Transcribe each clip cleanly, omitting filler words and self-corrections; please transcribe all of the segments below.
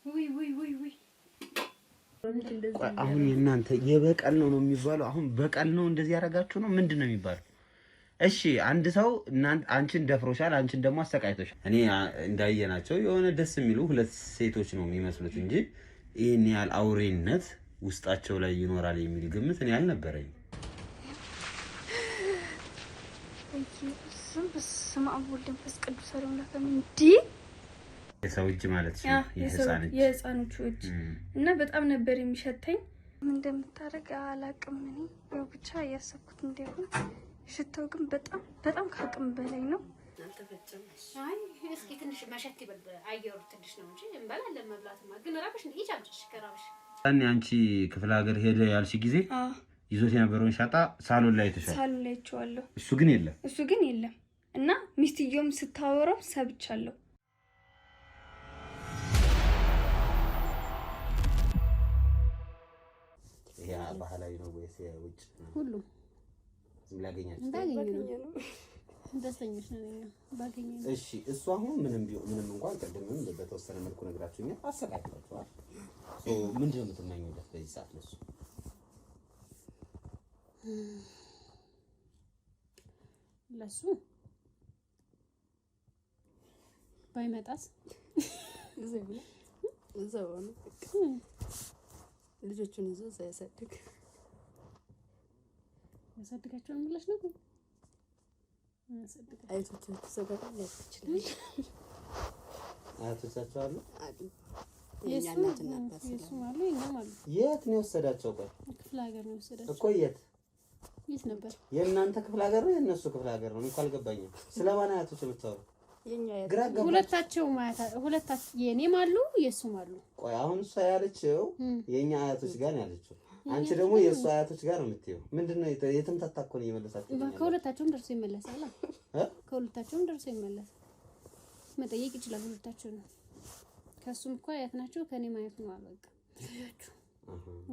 ወይ አሁን እናንተ የበቀል ነው የሚባለው? አሁን በቀል ነው እንደዚህ ያደርጋችሁ ነው ምንድነው የሚባለው? እሺ አንድ ሰው አንቺን ደፍሮሻል፣ አንቺን ደግሞ አሰቃይቶሻል። እኔ እንዳየናቸው የሆነ ደስ የሚሉ ሁለት ሴቶች ነው የሚመስሉት እንጂ ይሄን ያህል አውሬነት ውስጣቸው ላይ ይኖራል የሚል ግምት እኔ አልነበረኝ። የሰው እጅ ማለት ነው የህፃኖቹ እጅ እና በጣም ነበር የሚሸተኝ። ምን እንደምታረግ አላቅም። እኔ ያው ብቻ ያሰብኩት እንደሆነ ሽታው ግን በጣም ከአቅም በላይ ነው። አይ እስኪ ትንሽ መሸት ይበል። አየሩ ትንሽ ነው እንጂ እንበላለን። መብላትማ ግን ራብሽ እንዴ ይቻምጭሽ ከራብሽ ታኒ አንቺ ክፍለ ሀገር ሄደ ያልሽ ጊዜ ይዞት የነበረውን ሻጣ ሳሎን ላይ ተሻለ። ሳሎን ላይ ቻለሁ። እሱ ግን የለም እና ሚስትየውም ስታወራው ሰብቻለሁ። ያ ባህላዊ ነው ወይስ ውጭ ሁሉ ዝምላገኛችሁ ደስተኞች ነን ባገኘን? እሺ እሱ አሁን ምንም እንኳን ቀደምም በተወሰነ መልኩ ነግራችሁኛል፣ አሰቃይቷል። ምንድነው የምትመኙለት በዚህ ሰዓት ለሱ? ለሱ ባይመጣስ እዛው ነው ልጆቹን ይዞ ያሳድጋቸው ነው ብለሽ ነው? አይቶቻቸው ተሰጋጋለ ይችላል። አያቶቻቸው አሉ የኛናትና የሱ ማለት የኛም አሉ። የት ነው የወሰዳቸው? ክፍለ ሀገር ነው የወሰዳቸው እኮ። የት ነበር? የእናንተ ክፍለ ሀገር ነው የእነሱ ክፍለ ሀገር ነው? እኮ አልገባኝም። ስለማን አያቶች የምታወሩ? ሁለታቸው የኔም አሉ የሱም አሉ። ቆይ አሁን እሷ ያለችው የኛ አያቶች ጋር ነው ያለችው። አንቺ ደግሞ የሱ አያቶች ጋር ነው የምትይው። ምንድነው የተምታታኮን እየመለሳችሁ? ከሁለታቸውም ደርሶ ይመለሳል። ከሁለታቸውም ደርሶ ይመለሳል። መጠየቅ ይችላል። ሁለታቸው ነው። ከሱም እኮ አያት ናቸው፣ ከኔ ማየት ነው አበቃ።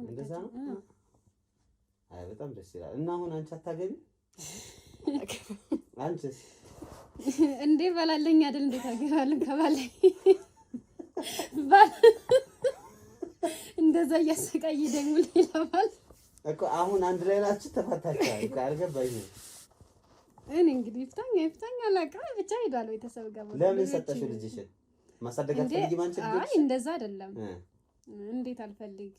እንደዛ ነው። አይ በጣም ደስ ይላል። እና አሁን አንቺ አታገቢ? አንቺስ እንዴ ባላለኝ አይደል? እንዴት አገባለን ከባለኝ እንደዛ እያሰቃየ ደግሞ ሌላ ባል እኮ። አሁን አንድ ላይ ናችሁ? ተፋታችኋል እኮ አልገባኝም። እኔ እንግዲህ ይፍታኝ አላውቅም። ብቻ ሄዷል ቤተሰብ ጋር። ለምን ሰጠሽው ልጅሽን? ማሳደግ አትፈልጊም አንቺ? አይ እንደዛ አይደለም። እንዴት አልፈልግ?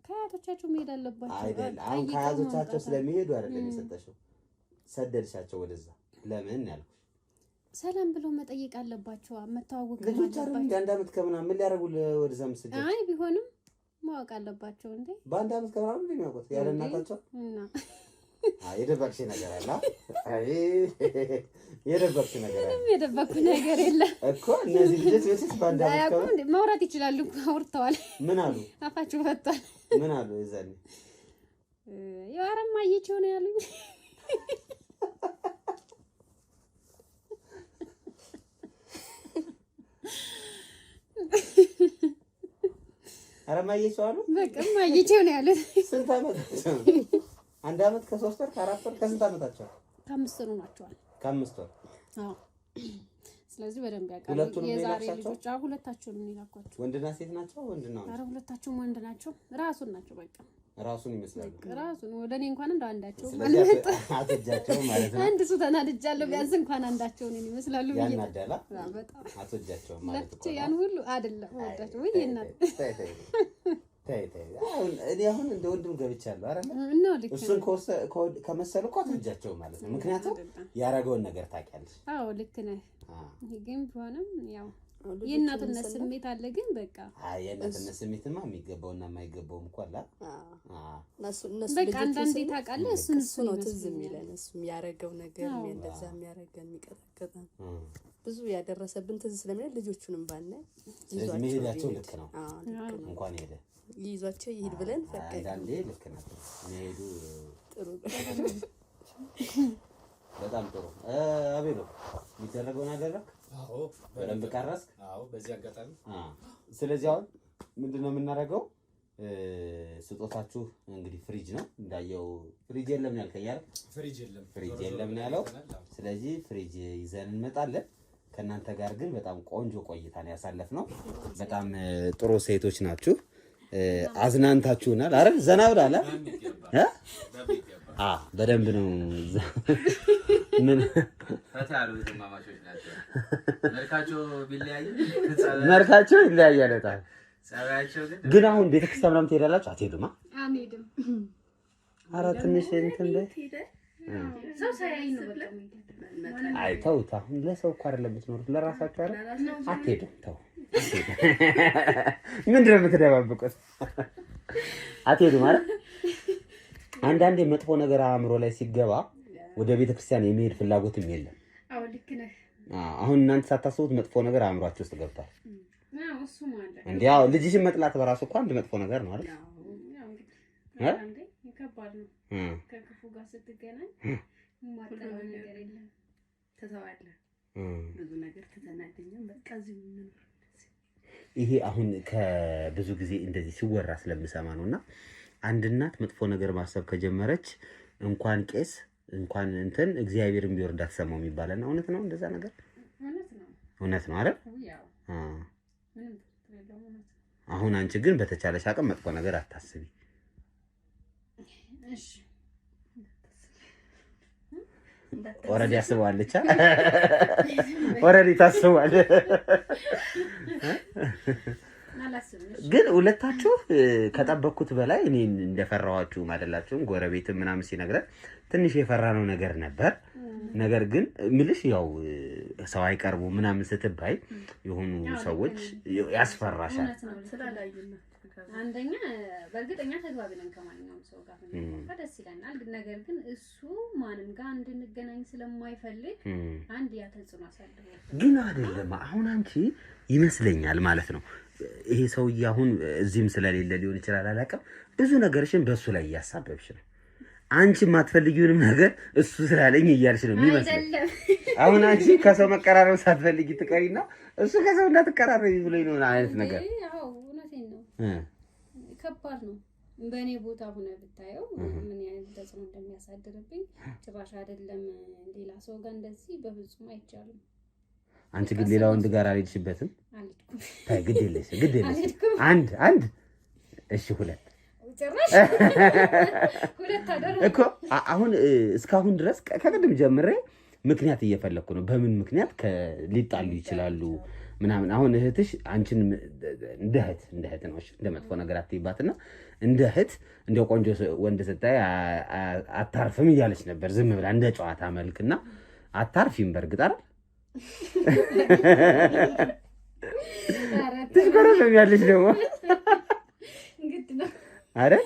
ከአያቶቻቸው መሄድ አለባቸው አይደል? አሁን ከአያቶቻቸው ስለሚሄዱ አይደለም የሰጠሽው፣ ሰደድሻቸው ወደዛ። ለምን ያልኩሽ ሰላም ብለው መጠየቅ አለባቸው። መተዋወቅ ልጆች አይደል? አንድ አመት ከምናምን ምን ሊያደርጉ ወደዛ መስደድ? አይ ቢሆንም ማወቅ አለባቸው እንዴ። በአንድ አመት ከምናምን ምን የሚያውቁት ያለ እናታቸው? አይ የደበቅሽ ነገር አለ? አይ የደበቅሽ ነገር አለ? የደበቅኩ ነገር የለም እኮ። እነዚህ ልጆች ወይስ በአንድ አመት ከምናምን ማውራት ይችላሉ እኮ። አውርተዋል። ምን አሉ? አፋቸው ፈቷል። ምን አሉ? የዛኔ የዋረማ እየቸው ነው ያሉኝ። አረ ማየቸው አሉ። በቃ ማየቸው ነው ያሉት። ስንት አመታቸው? አንድ አመት ከ3 ወር ከ4 ወር ከስንት አመታቸው? ከ5 ወር ናቸዋል። ከ5 ወር። አዎ። ስለዚህ በደንብ ያውቃሉ። የዛሬ ልጆች ሁለታቸውን ነው ያልኳቸው። ወንድና ሴት ናቸው? ወንድና ወንድ? አረ ሁለታቸውም ወንድ ናቸው። ራሱን ናቸው። በቃ ራሱን ይመስላሉ። ራሱን ወደኔ እንኳን እንደ አንዳቸው ማለት አትጃቸው ማለት ነው። አንድ እሱ ተናድጃለሁ። ቢያንስ እንኳን አንዳቸው ነው ይመስላሉ። ያናዳላ በጣም አትጃቸው ማለት ነው። ያን ሁሉ አይደለም ወዳቸው ወይ እናት አሁን እኔ አሁን እንደ ወንድም ገብቻለሁ አይደል? እሱን ከመሰሉ እኮ አትጃቸው ማለት ነው። ምክንያቱም ያረገውን ነገር ታውቂያለሽ። አዎ ልክ ነህ። ግን ቢሆንም ያው የእናትነት ስሜት አለ። ግን በቃ አይ የእናትነት ስሜትማ የሚገባውና የማይገባውም እኮ አለ። በቃ አንዳንዴ ታውቃለህ፣ እሱ ነው ትዝ የሚለን። እሱም ያረገው ነገር እንደዛ የሚያረገን የሚቀጠቅጠን ብዙ ያደረሰብን ትዝ ስለሚለን ልጆቹንም ባናይ ይዟቸው መሄዳቸው ልክ ነው። እንኳን ሄደ ይዟቸው ይሄድ ብለን ፈቀደ። አንዳንዴ ልክ ነው መሄዱ ጥሩ። በጣም ጥሩ። አቤሎ የሚደረገውን አደረክ? አዎ በደንብ ቀረስክ? አዎ በዚህ አጋጣሚ ስለዚህ አሁን ምንድነው የምናደርገው? ስጦታችሁ እንግዲህ ፍሪጅ ነው እንዳየው። ፍሪጅ የለም ነው ያልከኝ አይደል? ፍሪጅ የለም ነው ያለው። ስለዚህ ፍሪጅ ይዘን እንመጣለን። ከእናንተ ጋር ግን በጣም ቆንጆ ቆይታ ነው ያሳለፍነው። በጣም ጥሩ ሴቶች ናችሁ። አዝናንታችሁናል። አረ ዘና ብላላ በደንብ ነው። ምን ፈታሉ ተማማቾች ናቸው። መልካቸው ይለያያል በጣም። ጸባያቸው ግን አሁን ቤተክርስቲያን ምናምን ትሄዳላችሁ? አትሄዱማ? አንሄድም። ኧረ ትንሽ እንትን በይ። ሰው ሳያይ ነው በቃ። አይ ተውት። አሁን ለሰው እኮ አይደለም የምትኖሩት ለራሳችሁ አይደል? አትሄዱም። ተው ምንድን ነው የምትደባብቁት? አትሄዱም ማለት አንዳንዴ መጥፎ ነገር አእምሮ ላይ ሲገባ ወደ ቤተክርስቲያን የመሄድ ፍላጎትም የለም። አዎ ልክ ነህ። አሁን እናንተ ሳታስቡት መጥፎ ነገር አእምሯችሁ ውስጥ ገብቷል። እሱ ማለት እንዴ ያው ልጅሽን መጥላት በራሱ እኮ አንድ መጥፎ ነገር ነው አይደል? አንዴ ከባድ ነው። ከክፉ ጋር ስትገናኝ ማጣው ነገር የለም። ተተዋለህ ብዙ ነገር ከተናደኛም በቃ እዚህ ምን ይሄ አሁን ከብዙ ጊዜ እንደዚህ ሲወራ ስለምሰማ ነውና አንድ እናት መጥፎ ነገር ማሰብ ከጀመረች እንኳን ቄስ እንኳን እንትን እግዚአብሔርን ቢወርድ አትሰማው የሚባልና እውነት ነው። እንደዛ ነገር እውነት ነው አይደል? አሁን አንቺ ግን በተቻለሽ አቅም መጥፎ ነገር አታስቢ። እሺ ኦሬዲ አስበዋለች። ኦሬዲ ታስበዋል። ግን ሁለታችሁ ከጠበቅኩት በላይ እኔ እንደፈራኋችሁ አይደላችሁም። ጎረቤትም ምናምን ሲነግረን ትንሽ የፈራነው ነገር ነበር። ነገር ግን ምልሽ ያው ሰው አይቀርቡ ምናምን ስትባይ የሆኑ ሰዎች ያስፈራሻል። አንደኛ በእርግጠኛ ተግባቢ ነን ከማንኛውም ሰው ጋር ነው ደስ ይለናል። ነገር ግን እሱ ማንም ጋር እንድንገናኝ ስለማይፈልግ አንድ ያ ተጽዕኖ አሳድሯል። ግን አይደለም አሁን አንቺ ይመስለኛል ማለት ነው ይሄ ሰውዬ አሁን እዚህም ስለሌለ ሊሆን ይችላል አላውቅም። ብዙ ነገርሽን በሱ ላይ እያሳበብሽ ነው። አንቺ የማትፈልጊውንም ነገር እሱ ስላለኝ እያልሽ ነው የሚመስለው። አሁን አንቺ ከሰው መቀራረብ ሳትፈልጊ ትቀሪና እሱ ከሰው እንዳትቀራረቢ ብሎኝ ነው አይነት ነገር። አዎ እውነቴን ነው። ከባድ ነው። በእኔ ቦታ ሆነ ብታየው ምን ያህል ተጽዕኖ እንደሚያሳድርብኝ ጭራሽ አይደለም ሌላ ሰው ጋር እንደዚህ በፍጹም አይቻልም። አንቺ ግን ሌላ ወንድ ጋር አልሄድሽበትም? አልሄድኩም። ታይ ግድ የለሽ አንድ እሺ ሁለት ጭራሽ ሁለት አደረኩ እኮ አሁን እስካሁን ድረስ ከቅድም ጀምሬ ምክንያት እየፈለኩ ነው። በምን ምክንያት ሊጣሉ ይችላሉ ምናምን። አሁን እህትሽ አንቺን እንደ እህት ነው እንደ መጥፎ ነገር አትይባትና እንደ እህት እንደ ቆንጆ ወንድ ስታይ አታርፍም እያለች ነበር ዝም ብላ እንደ ጨዋታ መልክና አታርፊም። በእርግጥ አይደል ትሽኮረመም ያለች ደግሞ እንግዲህ ነው አይደል?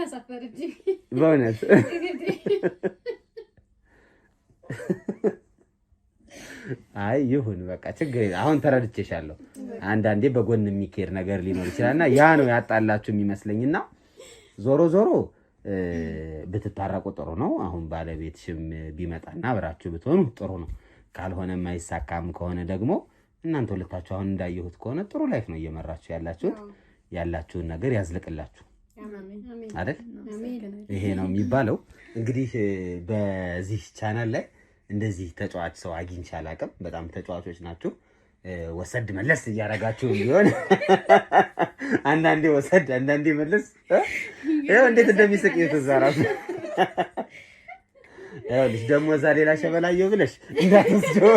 አሳፈረኝ በእውነት አይ ይሁን በቃ ችግር የለም። አሁን ተረድቼሻለሁ። አንዳንዴ በጎን የሚኬድ ነገር ሊኖር ይችላልና ያ ነው ያጣላችሁ የሚመስለኝና ዞሮ ብትታረቁ ጥሩ ነው። አሁን ባለቤትሽም ቢመጣና አብራችሁ ብትሆኑ ጥሩ ነው። ካልሆነ የማይሳካም ከሆነ ደግሞ እናንተ ሁለታችሁ አሁን እንዳየሁት ከሆነ ጥሩ ላይፍ ነው እየመራችሁ ያላችሁት። ያላችሁን ነገር ያዝልቅላችሁ አይደል? ይሄ ነው የሚባለው። እንግዲህ በዚህ ቻናል ላይ እንደዚህ ተጫዋች ሰው አግኝቼ አላውቅም። በጣም ተጫዋቾች ናችሁ። ወሰድ መለስ እያደረጋችሁ ቢሆን አንዳንዴ ወሰድ አንዳንዴ መለስ ይኸው እንዴት እንደሚስቅ የተዛራሱ ይኸውልሽ ደግሞ እዛ ሌላ ሸበላየው ብለሽ እንዳትወስደው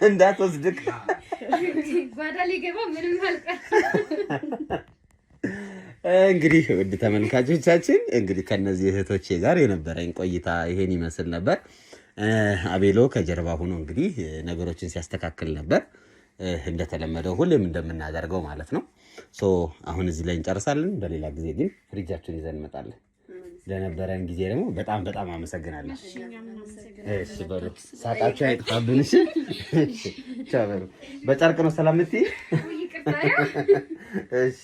እንዳትወስድክ ጓዳ ሊገባ ምንም አልቀር። እንግዲህ ውድ ተመልካቾቻችን እንግዲህ ከነዚህ እህቶቼ ጋር የነበረኝ ቆይታ ይሄን ይመስል ነበር። አቤሎ ከጀርባ ሆኖ እንግዲህ ነገሮችን ሲያስተካክል ነበር እንደተለመደው ሁሌም እንደምናደርገው ማለት ነው። አሁን እዚህ ላይ እንጨርሳለን። በሌላ ጊዜ ግን ፍሪጃችሁን ይዘን እንመጣለን። ለነበረን ጊዜ ደግሞ በጣም አመሰግናለሁ። እሺ በሉ ሳቃችሁ አይጥፋብን። እሺ ቻው በሉ። በጨርቅ ነው ሰላም እትይ። እሺ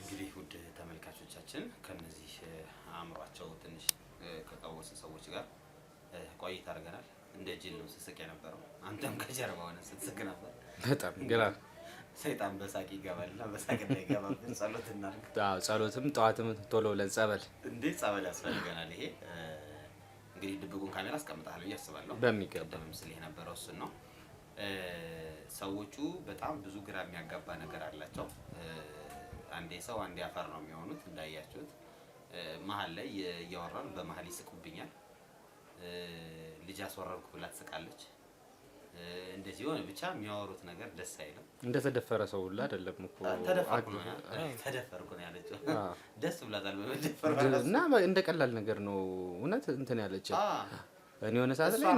እንግዲህ ውድ ተመልካቾቻችን ከነዚህ አእምሯቸው ትንሽ ከቀወሱ ሰዎች ጋር ቆይታ አድርገናል። እንደ ጅል ነው ስስቅ የነበረው። አንተም ከጀርባ ሆነ ስትስቅ ነበር። በጣም ግራ ሰይጣን በሳቅ ይገባልና በሳቅ እንዳይገባብን ጸሎት እናድርግ። ጸሎትም ጠዋትም ቶሎ ብለን ጸበል ጸበል ያስፈልገናል። ይሄ እንግዲህ ድብቁን ካሜራ አስቀምጣለሁ ብዬ አስባለሁ። በሚገባ ምስል የነበረው እሱን ነው። ሰዎቹ በጣም ብዙ ግራ የሚያጋባ ነገር አላቸው። አንዴ ሰው አንዴ አፈር ነው የሚሆኑት እንዳያችሁት። መሀል ላይ እያወራን በመሀል ይስቁብኛል። ልጅ አስወረርኩ ብላ ትስቃለች። እንደዚህ ሆነ ብቻ የሚያወሩት ነገር ደስ አይልም። እንደተደፈረ ሰው ሁላ አይደለም እኮ ተደፈርኩ ነው ያለችው። ደስ ብላታል በመደፈር እና እንደ ቀላል ነገር ነው እውነት እንትን ያለችው። እኔ የሆነ ሰዓት ላይ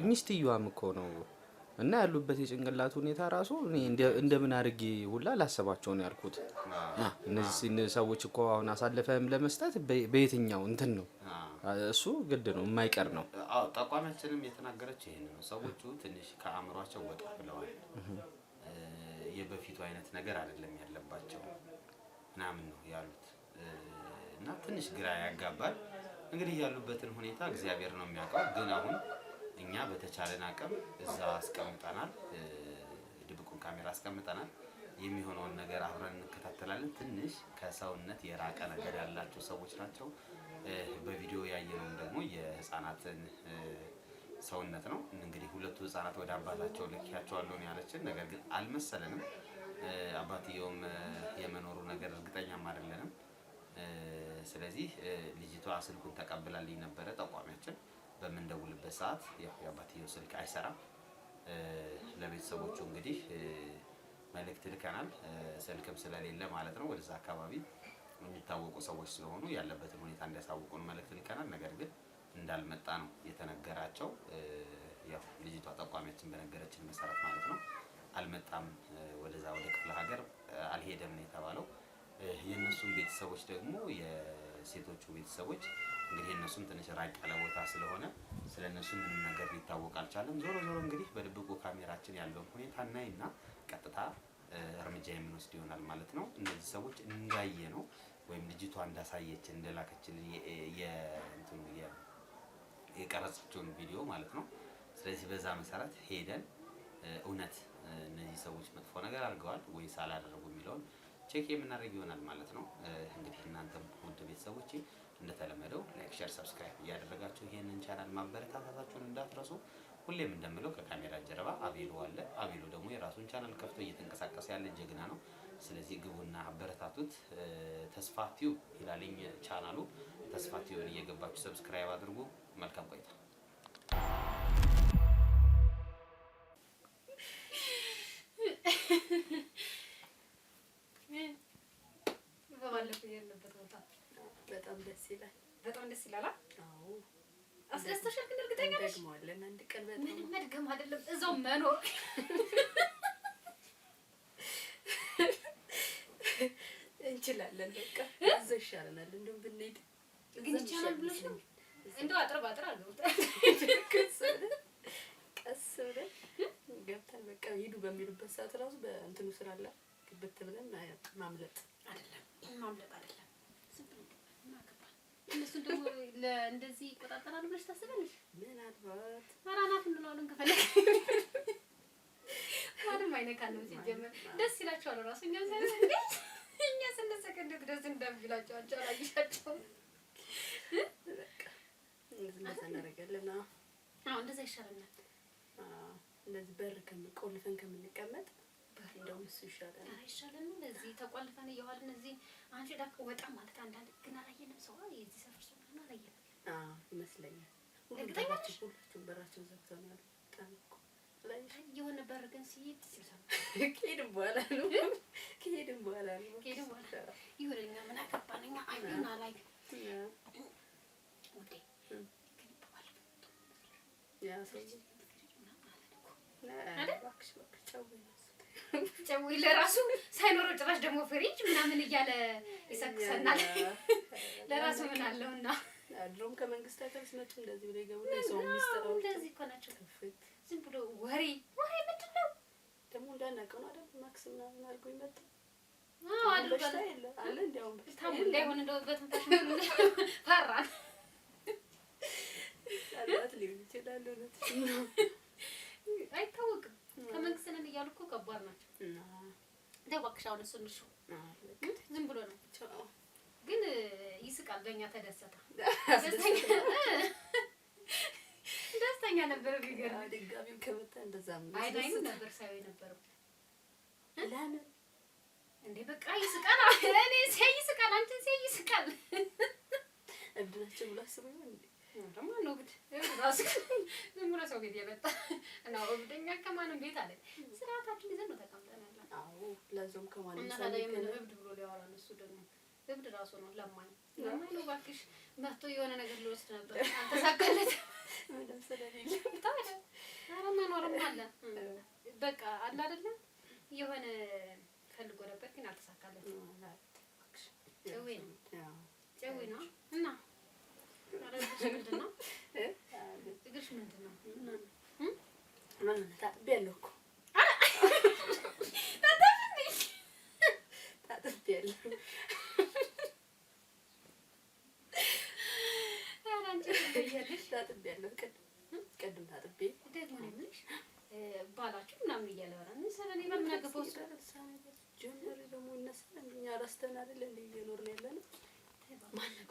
ሚስትየዋም እኮ ነው እና ያሉበት የጭንቅላት ሁኔታ ራሱ እኔ እንደምን አድርጌ ሁላ ላሰባቸው ነው ያልኩት። እነዚህ ሰዎች እኮ አሁን አሳልፈህም ለመስጠት በየትኛው እንትን ነው እሱ ግድ ነው የማይቀር ነው። አዎ ጠቋሚያችንም የተናገረችው ይሄን ነው። ሰዎቹ ትንሽ ከአእምሯቸው ወጣ ብለዋል። የበፊቱ አይነት ነገር አይደለም ያለባቸው ምናምን ነው ያሉት እና ትንሽ ግራ ያጋባል። እንግዲህ ያሉበትን ሁኔታ እግዚአብሔር ነው የሚያውቀው። ግን አሁን እኛ በተቻለን አቅም እዛ አስቀምጠናል፣ ድብቁን ካሜራ አስቀምጠናል። የሚሆነውን ነገር አብረን እንከታተላለን። ትንሽ ከሰውነት የራቀ ነገር ያላቸው ሰዎች ናቸው። በቪዲዮ ያየነውም ደግሞ የህፃናትን ሰውነት ነው። እንግዲህ ሁለቱ ህፃናት ወደ አባታቸው ልኪያቸዋለሁ ነው ያለችን። ነገር ግን አልመሰለንም። አባትየውም የመኖሩ ነገር እርግጠኛም አይደለንም። ስለዚህ ልጅቷ ስልኩን ተቀብላልኝ ነበረ ጠቋሚያችን። በምንደውልበት ሰዓት የአባትየው ስልክ አይሰራም። ለቤተሰቦቹ እንግዲህ መልእክት ልከናል። ስልክም ስለሌለ ማለት ነው ወደዛ አካባቢ የሚታወቁ ሰዎች ስለሆኑ ያለበትን ሁኔታ እንዲያሳውቁን መልእክት ልከናል። ነገር ግን እንዳልመጣ ነው የተነገራቸው። ያው ልጅቷ ጠቋሚያችን በነገረችን መሰረት ማለት ነው አልመጣም፣ ወደዛ ወደ ክፍለ ሀገር አልሄደም ነው የተባለው። የእነሱም ቤተሰቦች ደግሞ የሴቶቹ ቤተሰቦች እንግዲህ እነሱም ትንሽ ራቅ ያለ ቦታ ስለሆነ ስለነሱ ምንም ነገር ሊታወቅ አልቻለም። ዞሮ ዞሮ እንግዲህ በድብቁ ካሜራችን ያለውን ሁኔታ እናይና ቀጥታ እርምጃ የምንወስድ ይሆናል ማለት ነው። እነዚህ ሰዎች እንዳየ ነው ወይም ልጅቷ እንዳሳየች እንደላከችልን የቀረጸችውን ቪዲዮ ማለት ነው። ስለዚህ በዛ መሰረት ሄደን እውነት እነዚህ ሰዎች መጥፎ ነገር አድርገዋል ወይስ አላደረጉ የሚለውን ቼክ የምናደርግ ይሆናል ማለት ነው። እንግዲህ እናንተም ውድ ቤተሰቦቼ እንደተለመደው ላይክ፣ ሼር፣ ሰብስክራይብ እያደረጋችሁ ይሄንን ቻናል ማበረታታታችሁን እንዳትረሱ። ሁሌም እንደምለው ከካሜራ ጀርባ አቤሎ አለ። አቤሎ ደግሞ የራሱን ቻናል ከፍቶ እየተንቀሳቀሰ ያለ ጀግና ነው። ስለዚህ ግቡና አበረታቱት። ተስፋ ቲዩብ ይላልኝ ቻናሉ። ተስፋ ቲዩብን እየገባችሁ ሰብስክራይብ አድርጉ። መልካም ቆይታ። በጣም ደስ ይላል። በጣም ደስ ይላል። አዎ አስደስተሻል። ግን እርግጠኛ ነሽ? ደግሞአለን አንድ ቀን በጣም ምንም መድገም አይደለም እዛው መኖር እንችላለን። በቃ እዛው ይሻለናል። እንደውም ብንሄድ ግን ይቻላል ብለሽ ነው? እንደው አጥር ባጥር አልገቡት ቀስ ብለን ገብተን በቃ ሂዱ በሚሉበት ሰዓት ራሱ በእንትኑ ስላለ ግብት ብለን ማምለጥ አይደለም። እነሱ ደግሞ ለእንደዚህ ይቆጣጠራሉ ብለሽ ታስቢያለሽ? ምናልባት አራናት እንለዋለን ከፈለግ ማንም አይነካንም። ሲጀመር ደስ ይላቸዋል ራሱ እኛ ስንሰከንድ ደስ እንደሚላቸው አላየሻቸውም? በቃ እንደዛ እናደርጋለን። አዎ እንደዛ ይሻለናል። እንደዚህ በር ቆልፈን ከምንቀመጥ እንደውም እሱ ይሻላል። አይሻልም? እንደዚህ ተቆልፈን እየዋልን እዚህ አንቺ ዳክ ወጣ ማለት አንዳንድ ግን አላየንም። ሰው የዚህ ሰፈር ሰው ነው አላየንም። ይመስለኛል። ሁላችሁም በራቸውን ዘግተው ነው ያሉት። የሆነ በር ግን ሲሄድ ከሄድን በኋላ ነው ይሁን። እኛ ምን አገባን? እኛ አይና ላይ ያ ሰው ጨው ለራሱ ሳይኖረው ጭራሽ ደግሞ ፍሪጅ ምናምን እያለ ይሰክሰናል። ለራሱ ምን አለውና ድሮም ከመንግስት ሀገር ሲመጡ እንደዚህ ብለው ይገቡ። ሰው ሚስጥር እንደዚህ እኮ ናቸው። ዝም ብሎ ወሬ ምንድን ነው ደግሞ እንዳናውቀው ነው አይደል? ማክስ ምናምን አድርጎ ይመጣ አድርጓል አለ እንዲያውም ታሙ እንዳይሆን እንደው በትንፋሽ ፈራን። አላት ሊሆን ይችላል። አይታወቅም። ከመንግስት ነን እያሉ እኮ ከባድ ናቸው። እባክሽ አሁን እሱን እሺ ዝም ብሎ ነው ግን ይስቃል በእኛ ተደሰተ ደስተኛ ነበር ቢገርም ድጋሚም ከመጣ እንደዛም ነው አይዳይኑ ነበር ሳይው ነበር ለምን እንዴ በቃ ይስቃል እኔ ይስቃል አንቺ ይስቃል እብድናቸው ብሎ አስበው እንዴ ደግሞ ነው ግድ ራስ ዝም ብሎ ሰው ቤት የመጣ እና እብደኛ ከማንም ቤት አለ ስራታችን ይዘን ነው ተቀምጠናል አዎ ለዞም ከማንም እና ታዲያ ምን እብድ ብሎ ሊያወራ ነው እሱ ደግሞ እብድ ራሱ ነው ለማኝ ነው ባክሽ መጥቶ የሆነ ነገር ሊወስድ ነበር አንተ ሳቀለት ምንም ስለሌለ ታዲያ ኧረ መኖርም አለ በቃ አለ አይደለ የሆነ ፈልጎ ነበር ግን አልተሳካለትም ጨዌ ነው እና ምንድን ነው እግርሽ ምንድን ነው ታጥቤያለሁ እኮ ታጥቤያለሁ ታጥቤያለሁ ቅድም ታጥቤ ደግሞ ነው የምልሽ ባላችሁ ምናምን እያለ ወራን ሰለኔ በምን አገባው ጀመረ ደግሞ እነሰን እኛ ረስተን አይደል እንዴ እየኖርን ያለነው ማን ነው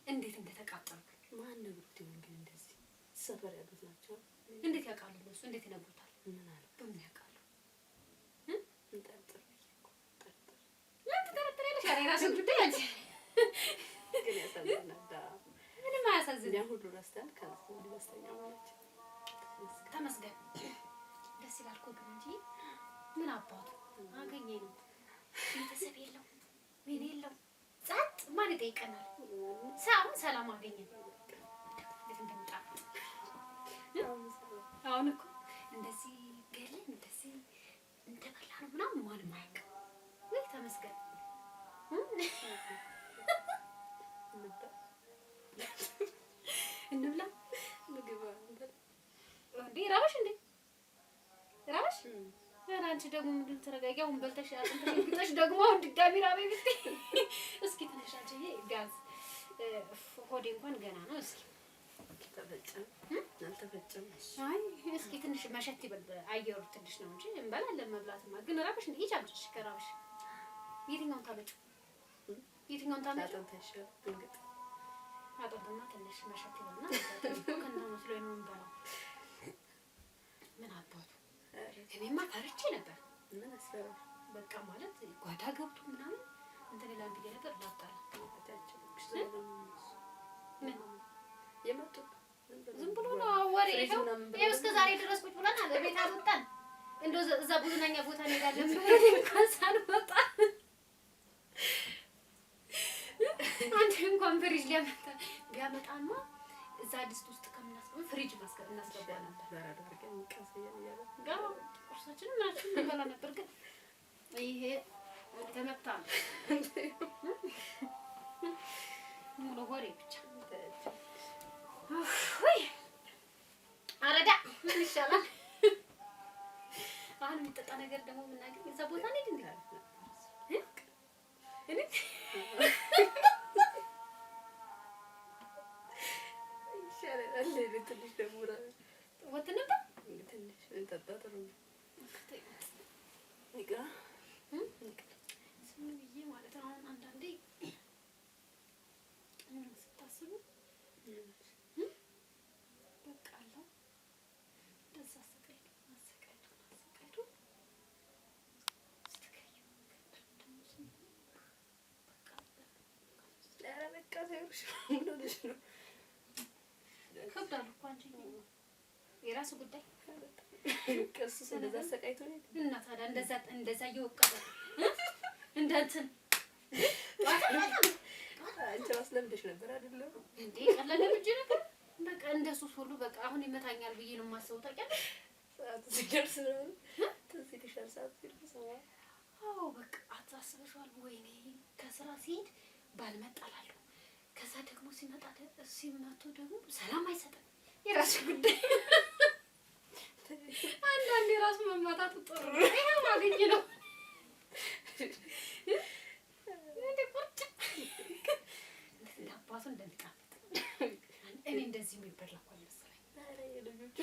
እንዴት እንደተቃጠልኩ ማን ነው ግን እንደዚህ ሰፈር ያሉት ናቸው እንዴት ያውቃሉ እሱ እንዴት ይነግሩታል ምን አለ በምን ያውቃሉ እንጠርጥር ለምን ተጠረጥረሽ አሬ ራሱ ጉዳይ አንቺ ግን ያሳዝናል ምንም አያሳዝንም ሁሉ ረስተን ከዚህ ደስተኛ ማለት ተመስገን ደስ ይላል እኮ ግን እንጂ ምን አባቱ አገኘኝ ነው ቤተሰብ የለው ምን የለው ጸጥ ማን ይጠይቀናል ሳሁን ሰላም አገኘን እንዴት እንደምጣ አሁን እኮ እንደዚህ ገለን እንደዚህ እንደበላ ነው ምናምን ማንም አያውቅም ወይ ተመስገን እንብላ ምግብ እንዴ ራበሽ እንዴ ራበሽ አንቺ ደግሞ ምንድን ተረጋጊ አሁን በልተሽ አጥንተሽ ደግሞ አሁን ድጋሚ ራበኝ ብትይ እስኪ ትንሽ አንቺ ቢያንስ ሆዴ እንኳን ገና ነው እስኪ ተፈጨም አልተፈጨም አይ እስኪ ትንሽ መሸት ይበል አየሩ ትንሽ ነው እንጂ እንበላለን መብላትማ ግን ራበሽ እንዴ ይቻምጭሽ ከራበሽ የትኛውን ታመጭው አጥንተሽ ድንገት አጥንተማ ትንሽ መሸት ይበልና ከእንደ መስሎኝ ነው እንበላው ምን አባቱ እኔማ ፈርቼ ነበር ምን አስፈራሽ በቃ ማለት ጓዳ ገብቶ ምናምን እንትን ላንተ ነበር ላጣላ የመጡ ዝም ብሎ ነው ወሬ ነው ይኸው እስከ ዛሬ ድረስ ቁጭ ብለናል በቤት አልወጣን እንደው እዛ ብዙኛኛ ቦታ እንሄዳለን ብለን እንኳን ሳንወጣ አንተ እንኳን ፍሪጅ ቢያመጣማ እዛ ድስት ውስጥ ከምናስቀምጥ ፍሪጅ እናስገባ ነበር ዛሬ አድርገን እንቀሰየን ያለ ጋር ቁርሳችንን ምናችን እንበላ ነበር ግን ይሄ ተመታ ሙሉ ወሬ ብቻ ወይ አረዳ ምን ይሻላል አሁን የሚጠጣ ነገር ደግሞ ምናገኝ እዛ ቦታ ላይ ድንጋይ እኔ ይሻላል ትንሽ ደግሞ ወጥነባ ትንሽ እንጠጣ ጥሩ ነው ይጋ ስምዬ ማለት አሁን አንዳንዴ ምን ስታስቡ በቃ አለው እንደዛ አሰቃይቶ በቃ ሳይሆንሽ ምን ሆነሽ ነው ከብዳሉ እኮ አንቺ የራሱ ጉዳይ ከእሱስ እንደዛ አሰቃይቶ ነው እና ታዲያ እንደዛ እየወቀጠ እንደ እንትን አንቺ ራስ ለምደሽ ነበር አይደለም እንዴ ቀለለ ብቻ ነበር በቃ እንደሱ ሁሉ በቃ አሁን ይመታኛል ብዬ ነው የማስበው ታውቂያለሽ ሰዓት ሲደርስ ነው ትንሽ ሰዓት ሲደርስ አዎ በቃ አታስበሽዋል ወይኔ ከስራ ሲሄድ ባልመጣላለሁ ከዛ ደግሞ ሲመጡ ደግሞ ሰላም አይሰጥም የራሱ ጉዳይ አንዳንዴ የራሱ መማታቱ ጥሩ ነው ይሄ ማግኘት ነው እንዴ ቁጭ ለአባቱ እንደሚጣፍጥ እኔ እንደዚህ የሚበላ እኮ አልመሰለኝ የልጆቹ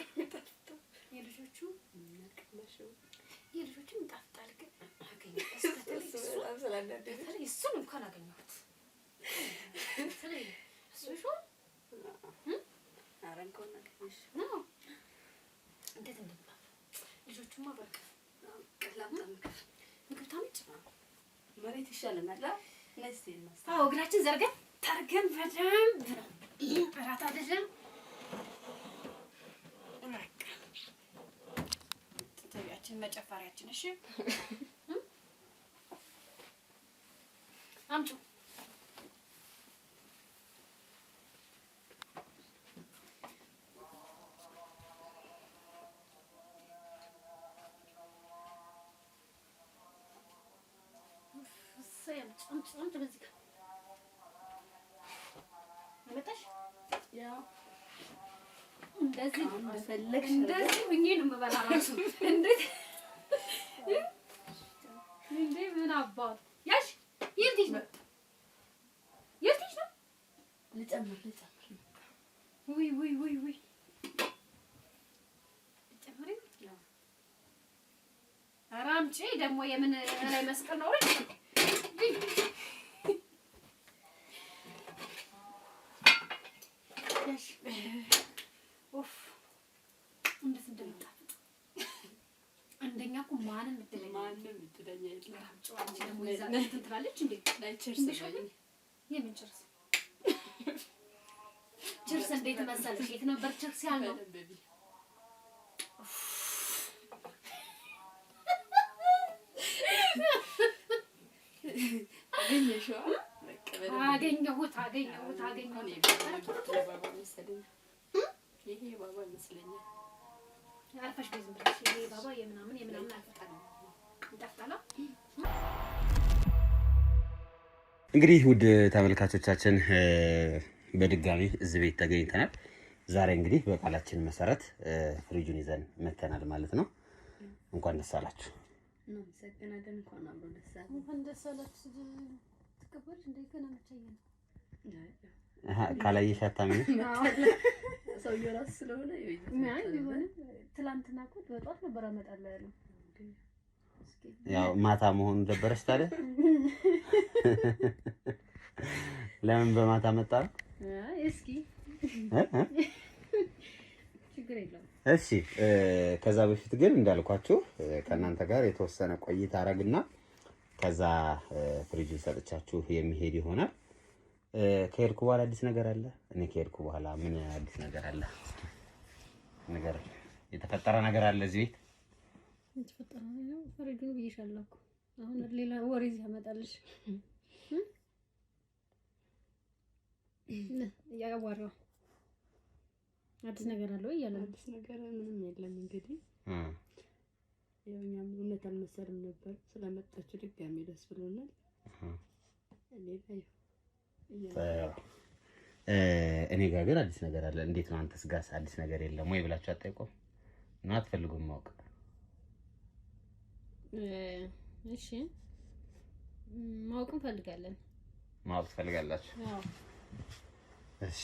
የልጆቹ ነቅመሽው በተለይ እሱን እንኳን አገኘሁት። በተለይ እሱ ይሾል አረንኮና ከሽ ነው እንዴት እንደምታል ልጆቹማ በቃ ቀላም ምግብ ታምጭ መሬት ይሻለናል። ነስቲ ነው አዎ እግራችን ዘርገን ታርገን በደንብ ነው እራት አይደለም በቃ ተያችን መጨፈሪያችን እሺ አምጪ አምጪ በዚህ ጋር መጣሽ ያው እንደዚህ እንደፈለግሽ እንደዚህ ሆኜ ነው የምበላ ራሱ እንዴት እንዴ ምን አባት ያሽ ይልትሽ ነው ልጨምር ውይ ልጨምሪ ኧረ አምጪ ደግሞ የምን ላይ መስቀል ነው ኡፍ እንዴት እንደምጣፍጥ አንደኛ እኮ ማንም እድለኛ የለም። አንቺ ደግሞ ይዛ እንትን ትላለች እንዴ ቸርስ የምን ቸርስ ቸርስ እንዴት መሰለሽ የት ነበር ቸርስ ያለው አገኘሁት ይሄ ባባ ይመስለኛል። አልፈሽ ቤዝም ብለሽ ይሄ ባባ የምናምን አልፈጣንም እንጣፍጣላ። እንግዲህ ውድ ተመልካቾቻችን በድጋሚ እዚህ ቤት ተገኝተናል። ዛሬ እንግዲህ በቃላችን መሰረት ፍሪጁን ይዘን መተናል ማለት ነው። እንኳን ደስ አላችሁ። እናመሰግናለን። እንኳን አብሮ ደስ አለን። እንኳን ደስ አላችሁ። ተቀበልሽ እንደገና መቻየን ካላየሽ አታምኝ ሰውዬው ራስ ስለሆነ ትላንትና እኮ በጧት ነበር አመጣለሁ ያለው። ያው ማታ መሆኑ ደበረሽ ታዲያ? ለምን በማታ መጣ? እስኪ ችግር የለውም። እሺ ከዛ በፊት ግን እንዳልኳችሁ ከእናንተ ጋር የተወሰነ ቆይታ አረግና ከዛ ፍሪጁን ሰጥቻችሁ የሚሄድ ይሆናል። ከሄድኩ በኋላ አዲስ ነገር አለ? እኔ ከሄድኩ በኋላ ምን አዲስ ነገር አለ? ነገር የተፈጠረ ነገር አለ እዚህ ቤት? የተፈጠረ ነገር ፍሪጁን ብዬሻለሁ እኮ አሁን ሌላ ወሬ ያመጣልሽ ያዋራው አዲስ ነገር አለው እያለ አዲስ ነገር ምንም የለም። እንግዲህ ያው እኛም እውነት አልመሰልም ነበር ስለመጣችሁ ድጋሚ ደስ ብሎናል። እኔ ጋር ግን አዲስ ነገር አለ። እንዴት ነው አንተስ ጋርስ አዲስ ነገር የለም ወይ ብላችሁ አትጠይቁም? ነው አትፈልጉም ማወቅ? እሺ ማወቅ እንፈልጋለን። ማወቅ ትፈልጋላችሁ? አዎ። እሺ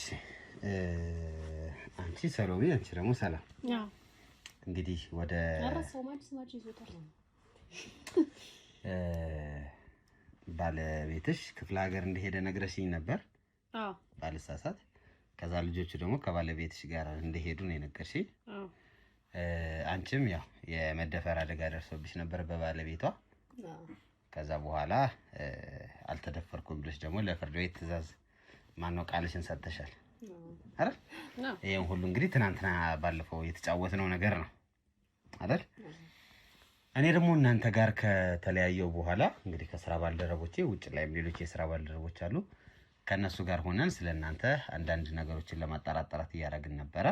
አንቺ ሰሎሜ፣ አንቺ ደግሞ ሰላም። አዎ። እንግዲህ ወደ አራሳው ማጭ ይዞታል። ባለቤትሽ ክፍለ ሀገር እንደሄደ ነግረሽኝ ነበር። አዎ ባልሳሳት። ከዛ ልጆቹ ደግሞ ከባለቤትሽ ጋር እንደሄዱ ነው የነገርሽኝ። አዎ። አንቺም ያው የመደፈር አደጋ ደርሶብሽ ነበር በባለቤቷ። አዎ። ከዛ በኋላ አልተደፈርኩም ብለሽ ደግሞ ለፍርድ ቤት ትዕዛዝ ማነው ቃልሽን ሰጥተሻል አይደል? ይሄን ሁሉ እንግዲህ ትናንትና ባለፈው የተጫወትነው ነገር ነው አይደል? እኔ ደግሞ እናንተ ጋር ከተለያየው በኋላ እንግዲህ ከስራ ባልደረቦቼ ውጭ ላይም ሌሎች የስራ ባልደረቦች አሉ። ከነሱ ጋር ሆነን ስለናንተ አንዳንድ ነገሮችን ለማጣራት እያደረግን ነበረ።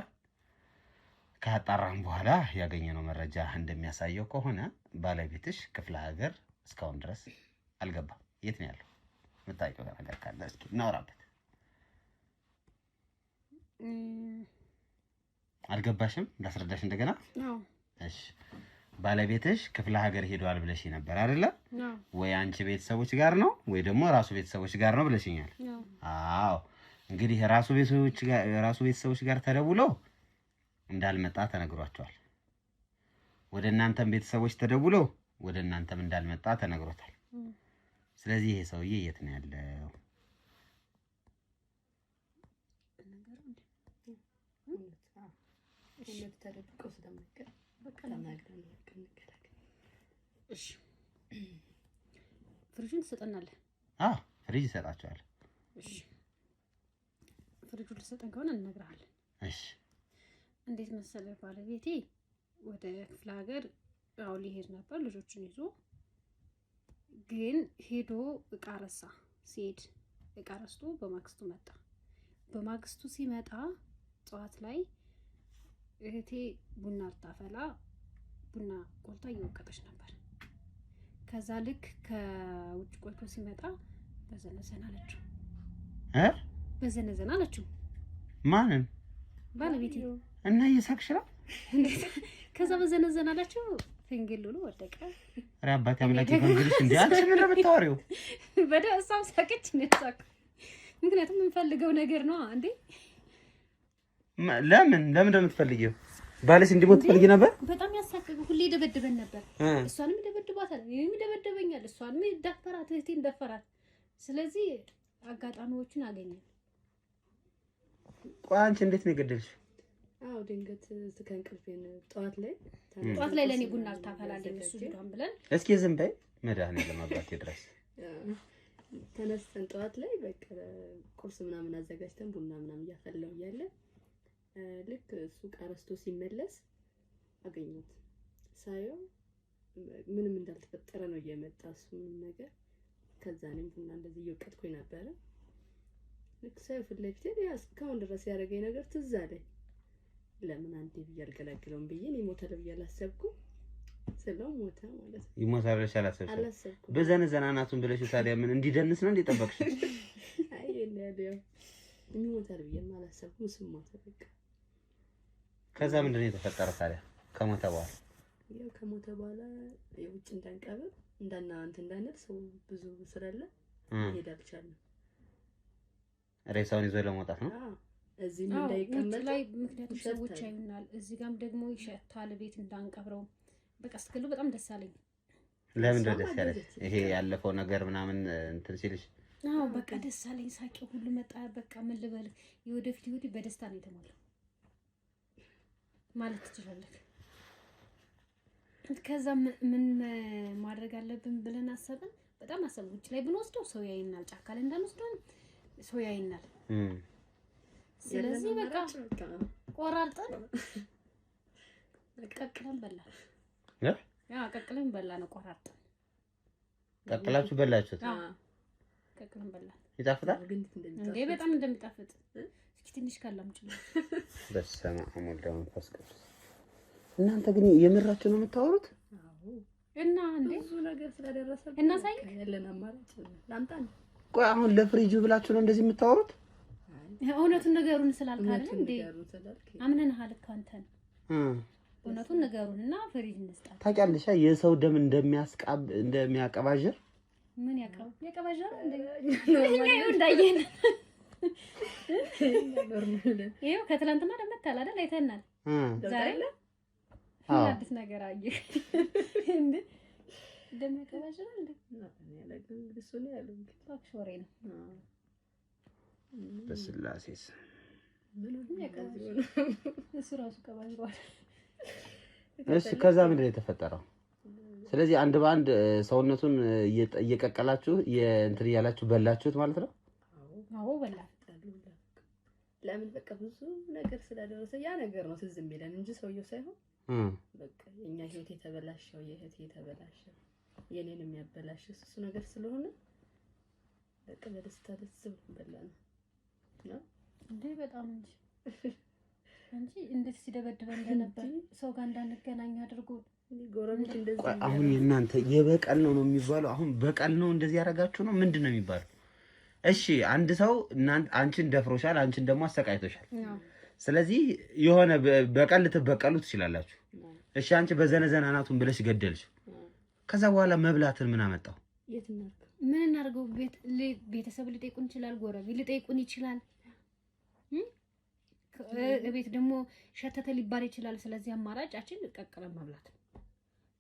ካጣራን በኋላ ያገኘነው መረጃ እንደሚያሳየው ከሆነ ባለቤትሽ ክፍለ ሀገር እስካሁን ድረስ አልገባም። የት ነው ያለው? የምታውቂው ነገር ካለ እስኪ እናወራበት። አልገባሽም? እንዳስረዳሽ እንደገና። አዎ። እሺ ባለቤትሽ ክፍለ ሀገር ሄዷል ብለሽ ነበር አይደለ? ወይ አንቺ ቤተሰቦች ጋር ነው ወይ ደግሞ ራሱ ቤተሰቦች ጋር ነው ብለሽኛል። አዎ እንግዲህ ራሱ ቤተሰቦች ጋር ተደውለው እንዳልመጣ ተነግሯቸዋል። ወደ እናንተም ቤተሰቦች ተደውለው ወደ እናንተም እንዳልመጣ ተነግሮታል። ስለዚህ ይሄ ሰውዬ የት ነው ያለው? እሺ ፍሪጁን ትሰጠናለህ? ፍሪጅ እሰጣቸዋለሁ። እሺ ፍሪጁን ልትሰጠን ከሆነ እንነግርሃለን። እሺ እንዴት መሰለህ ባለቤቴ ወደ ክፍለ ሀገር አዎ ሊሄድ ነበር ልጆችን ይዞ፣ ግን ሄዶ እቃ ረሳ። ሲሄድ እቃ ረስቶ በማግስቱ መጣ። በማግስቱ ሲመጣ ጠዋት ላይ እህቴ ቡና ልታፈላ ቡና ቆልታ እየወቀጠች ነበር። ከዛ ልክ ከውጭ ቆይቶ ሲመጣ በዘነዘና አለችው። በዘነዘና አለችው። ማንን? ባለቤቴ። እና እየሳቅሽ ነው? ከዛ በዘነዘና አለችው። ፍንግል ብሎ ወደቀ። ኧረ አባቴ አምላኬ ፍንግልሽ እንዴ! አንቺ ምን ነው የምታወሪው? እሷም ሳቀች ነው ሳቀ። ምክንያቱም የምንፈልገው ነገር ነው እንዴ። ለምን እንደምትፈልጊው ባለሽ እንዲሞት ትፈልጊ ነበር? በጣም ያሳቀቀው ሁሌ ደበደበን ነበር። እሷንም ይደበድባታል፣ እኔም ይደበደበኛል። እሷንም ደፈራት፣ እህቴን ደፈራት። ስለዚህ አጋጣሚዎችን አገኘን። ቆይ አንቺ እንዴት ነው የገደልሽ? ድንገት ከእንቅልፌን ጠዋት ላይ ለእኔ ቡና ልታፈላልኝ እሱ ሄዷን ብለን እስኪ ዝም በይ መድኃኒዓለም አባቴ ድረስ ተነስተን ጠዋት ላይ በቃ ቁርስ ምናምን አዘጋጅተን ቡና ምናምን እያፈላው እያለ ልክ እሱ ቀረስቶ ሲመለስ አገኘሁት። ሳየው ምንም እንዳልተፈጠረ ነው እየመጣ እሱ ምንም ነገር። ከዛ እኔም ቡና እንደዚህ እየወቀጥኩኝ ነበረ። ልክ ሳየው ፊት ለፊቴ እስካሁን ድረስ ያደረገኝ ነገር ትዝ አለኝ። ለምን አንዴ ብዬ አልገላግለውም ብዬ እኔ ሞተ ብዬ አላሰብኩም። ስለው ሞተ ማለት ነው። ይሞታል ብለሽ አላሰብሽም? በዘነዘናናቱን ብለሽ ታዲያ ምን እንዲደንስ ነው እንዲጠበቅሽ? አይ ያለው ይሞታል ብዬ አላሰብኩም። እሱም ሞተ በቃ። ከዛ ምንድነው የተፈጠረው ታዲያ ከሞተ በኋላ? ያው ከሞተ በኋላ የውጭ እንዳንቀብር እንዳንል ሰው ብዙ ስላለ ሄድ አልቻልንም። ሬሳውን ይዞ ለመውጣት ነው። እዚህ ምን እንዳይቀመጥ ላይ ምክንያቱም ሰዎች አይናል። እዚህ ጋርም ደግሞ ይሸታል ቤት እንዳንቀብረው። በቃ እስከሉ በጣም ደስ አለኝ። ለምን ደስ ያለሽ? ይሄ ያለፈው ነገር ምናምን እንትን ሲልሽ? በቃ ደስ አለኝ። ሳቂ ሁሉ መጣ። በቃ ምን ልበል፣ የወደፊት ህይወቴ በደስታ ነው የተሞላው ማለት ትችላለህ። ከዛ ምን ማድረግ አለብን ብለን አሰብን። በጣም አሰብን። ውጭ ላይ ብንወስደው ሰው ያይናል፣ ጫካ ላይ እንዳንወስደው ሰው ያይናል። ስለዚህ በቃ ቆራርጠን ቀቅለን በላን። ቀቅለን በላን። ቆራርጠን ቀቅላችሁ በላችሁት? ቀቅለን በላን። ይጣፍጣል እንዴ? በጣም እንደሚጣፍጥ እስኪ ትንሽ ካላምጪ። በስመ አብ ወወልድ ወመንፈስ ቅዱስ። እናንተ ግን የምራችሁ ነው የምታወሩት? እና እንዴ ብዙ ነገር ስለደረሰብን እና ሳይ ያለን አማራጭ ላምጣን። ቆይ አሁን ለፍሪጁ ብላችሁ ነው እንደዚህ የምታወሩት? እውነቱን ነገሩን ስላልካለ እንዴ አምነንሃል እኮ አንተን። እውነቱን ነገሩንና ፍሪጅ እንስጣት። ታውቂያለሽ የሰው ደም እንደሚያቀባዥር። ምን ያቀባዥር እንዴ? ይሄው እንዳየን ይሄው ከትላንትና ደመታል አይደል? አይተናል። ዛሬ አዲስ ነገር አየህ እንዴ? ደም ያቀባዥር እንዴ? ያለግን እሱ ነው ያለው። ታክሾሬ ነው። በስላሴስ ምን ያቀባዥር እሱ ራሱ ቀባዥሯል። እሺ ከዛ ምንድን ነው የተፈጠረው? ስለዚህ አንድ በአንድ ሰውነቱን እየቀቀላችሁ እንትን እያላችሁ በላችሁት ማለት ነው? አዎ በላን። ለምን በቃ ብዙ ነገር ስላደረሰ ያ ነገር ነው ትዝ የሚለን እንጂ ሰውየው ሳይሆን በቃ የኛ ህይወት የተበላሸው የእህቴ የተበላሸው የኔንም ያበላሸ እሱ ነገር ስለሆነ በቃ በደስታ ደስ ብሎን በላን ነው እንዴ? በጣም እንጂ እንዴት ሲደበድበን እንደነበር ሰው ጋር እንዳንገናኝ አድርጎ ጎረቤት እንደዚህ። አሁን የእናንተ የበቀል ነው የሚባለው? አሁን በቀል ነው እንደዚህ ያደርጋችሁ ነው ምንድን ነው የሚባለው? እሺ አንድ ሰው አንቺን ደፍሮሻል፣ አንቺን ደግሞ አሰቃይቶሻል። ስለዚህ የሆነ በቀል ልትበቀሉ ትችላላችሁ። እሺ አንቺ በዘነዘና ናቱን ብለሽ ገደልሽ። ከዛ በኋላ መብላትን ምን አመጣው? ምን እናድርገው? ቤተሰብ ሊጠይቁን ይችላል፣ ጎረቤት ሊጠይቁን ይችላል። ቤት ደግሞ ሸተተ ሊባል ይችላል። ስለዚህ አማራጫችን ቀቅለን መብላት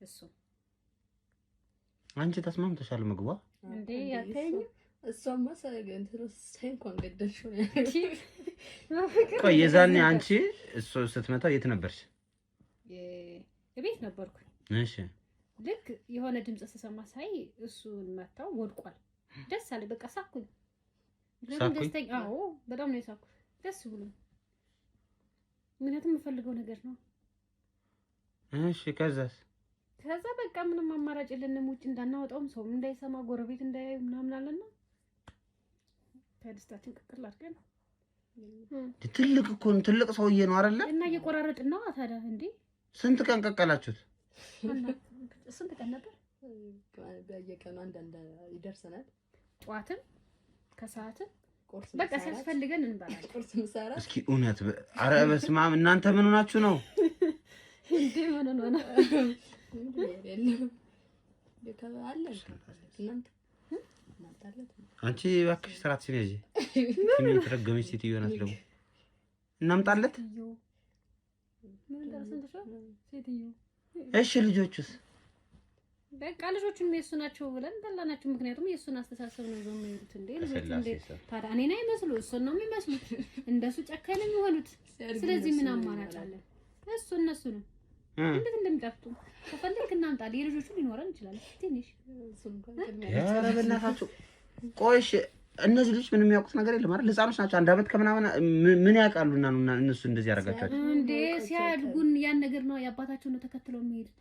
እሱ። አንቺ ተስማምተሻል ምግቧ? እንዴ ያተኝ እሷማ እንኳን ገደልሽው ነው። ቆይ የዛኔ አንቺ እሱ ስትመታው የት ነበርሽ? ቤት ነበርኩ። እሺ ልክ የሆነ ድምጽ ስሰማ ሳይ እሱን መታው፣ ወድቋል። ደስ አለ። በቃ ሳኩኝ። ደስተኛ አዎ፣ በጣም ነው የሳኩ። ደስ ብሎ ምክንያቱም የምፈልገው ነገር ነው። እሺ ከዛ በቃ ምንም አማራጭ የለንም። ውጭ እንዳናወጣውም ሰው እንዳይሰማ ጎረቤት እንዳያዩ ምናምን አለና ከደስታችን ቅቅል አድርገን ትልቅ እኮ ነው፣ ትልቅ ሰውዬ ነው አይደለ? እና እየቆራረጥን ነው ታዲያ። እንዴ ስንት ቀን ቀቀላችሁት? ስንት ቀን ነበር? በየቀኑ አንዳንድ ይደርሰናል። ጠዋትም ከሰዓትም ቁርስ በቃ ሲያስፈልገን እንበላለን። ቁርስ እንሰራ። እስኪ እውነት ኧረ በስመ አብ እናንተ ምን ሆናችሁ ነው እንዴ? ምን ሆነ ነው? አንቺ እባክሽ ስራት ሲነጂ ምን ተረገመች ሴትዮ ናት ደግሞ እናምጣለት። እሺ ልጆቹስ? በቃ ልጆቹም የእሱ ናቸው ብለን ጠላናቸው። ምክንያቱም የእሱን አስተሳሰብ ነው ይዘው የሚሄዱት። እንዴ ልጆቹ እንዴ ታዲያ እኔን አይመስሉ እሱን ነው የሚመስሉት። እንደሱ ጨካኝ ነው የሚሆኑት። ስለዚህ ምን አማራጭ አለ? እነሱ ነው እንዴት እንደሚጣፍጡ ከፈለክ እናምጣለን። የልጆቹ ሊኖረን ይችላል ትንሽ ኧረ በእናታችሁ ቆይሽ። እነዚህ ልጆች ምንም የሚያውቁት ነገር የለም አይደል? ህፃኖች ናቸው። 1 አመት ከምናምን ምን ያውቃሉና ነው እነሱ እንደዚህ ያደርጋቸዋል እንዴ? ሲያድጉን ያን ነገር ነው ያባታቸውን ነው ተከትለው የሚሄዱት።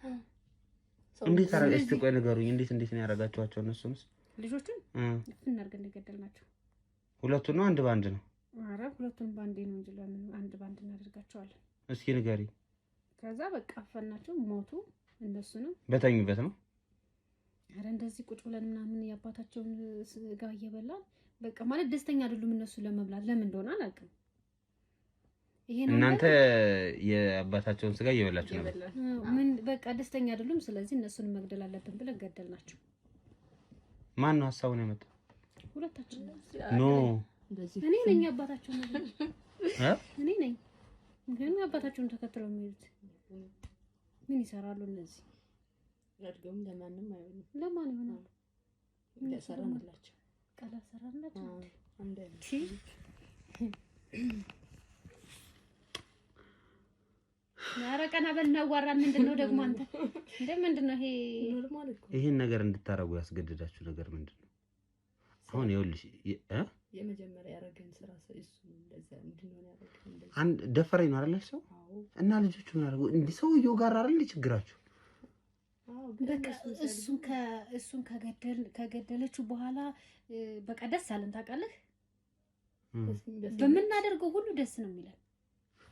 እንዴት አረጋ? እስቲ ቆይ ንገሩኝ፣ እንዴት ነው ያደርጋቸዋቸው? እነሱንስ ልጆቹን እናርገን እንደገደልናቸው። ሁለቱን ነው አንድ ባንድ ነው? ኧረ ሁለቱን ባንዴ ነው እንጂ ለምን አንድ ባንድ እናደርጋቸዋለን? እስኪ ንገሪ። ከዛ በቃ አፈናቸው ሞቱ። እነሱንም በተኙበት ነው። ኧረ እንደዚህ ቁጭ ብለን ምናምን ያባታቸውን ስጋ እየበላን በቃ ማለት ደስተኛ አይደሉም እነሱ ለመብላት። ለምን እንደሆነ አላውቅም። እናንተ የአባታቸውን ስጋ እየበላችሁ ነው? ምን በቃ ደስተኛ አይደሉም። ስለዚህ እነሱን መግደል አለብን ብለን ገደልናቸው። ማን ነው ሀሳቡን ያመጣው? ሁለታችን ኖ እኔ ነኝ አባታቸው ነው እኔ ነኝ። ምክንያቱም አባታቸውን ተከትለው የሚሄዱት ምን ይሰራሉ እነዚህ? ያድገውም ለማንም አይሆንም። ለማን ይሆናሉ? ያሰራናላችሁ ቀላ ሰራናላችሁ አንዴ ናረቀና በልናዋራን ምንድነው ደግሞ አንተ ምንድነው ይሄ? ኖርማል እኮ ይሄን ነገር እንድታረጉ ያስገድዳችሁ ነገር ምንድነው? አሁን ይኸውልሽ የመጀመሪያ ያረገን ስራ እሱ እንደዛ እንድንሆን ያረገን አንድ ደፈረኝ ነው አይደል ሰው? እና ልጆቹ ምን አደረጉ? እንዲህ ሰውየው ጋር አይደል ችግራችሁ? በቃ እሱን ከገደለችው በኋላ በቃ ደስ አለን። ታውቃለህ፣ በምናደርገው ሁሉ ደስ ነው የሚለን።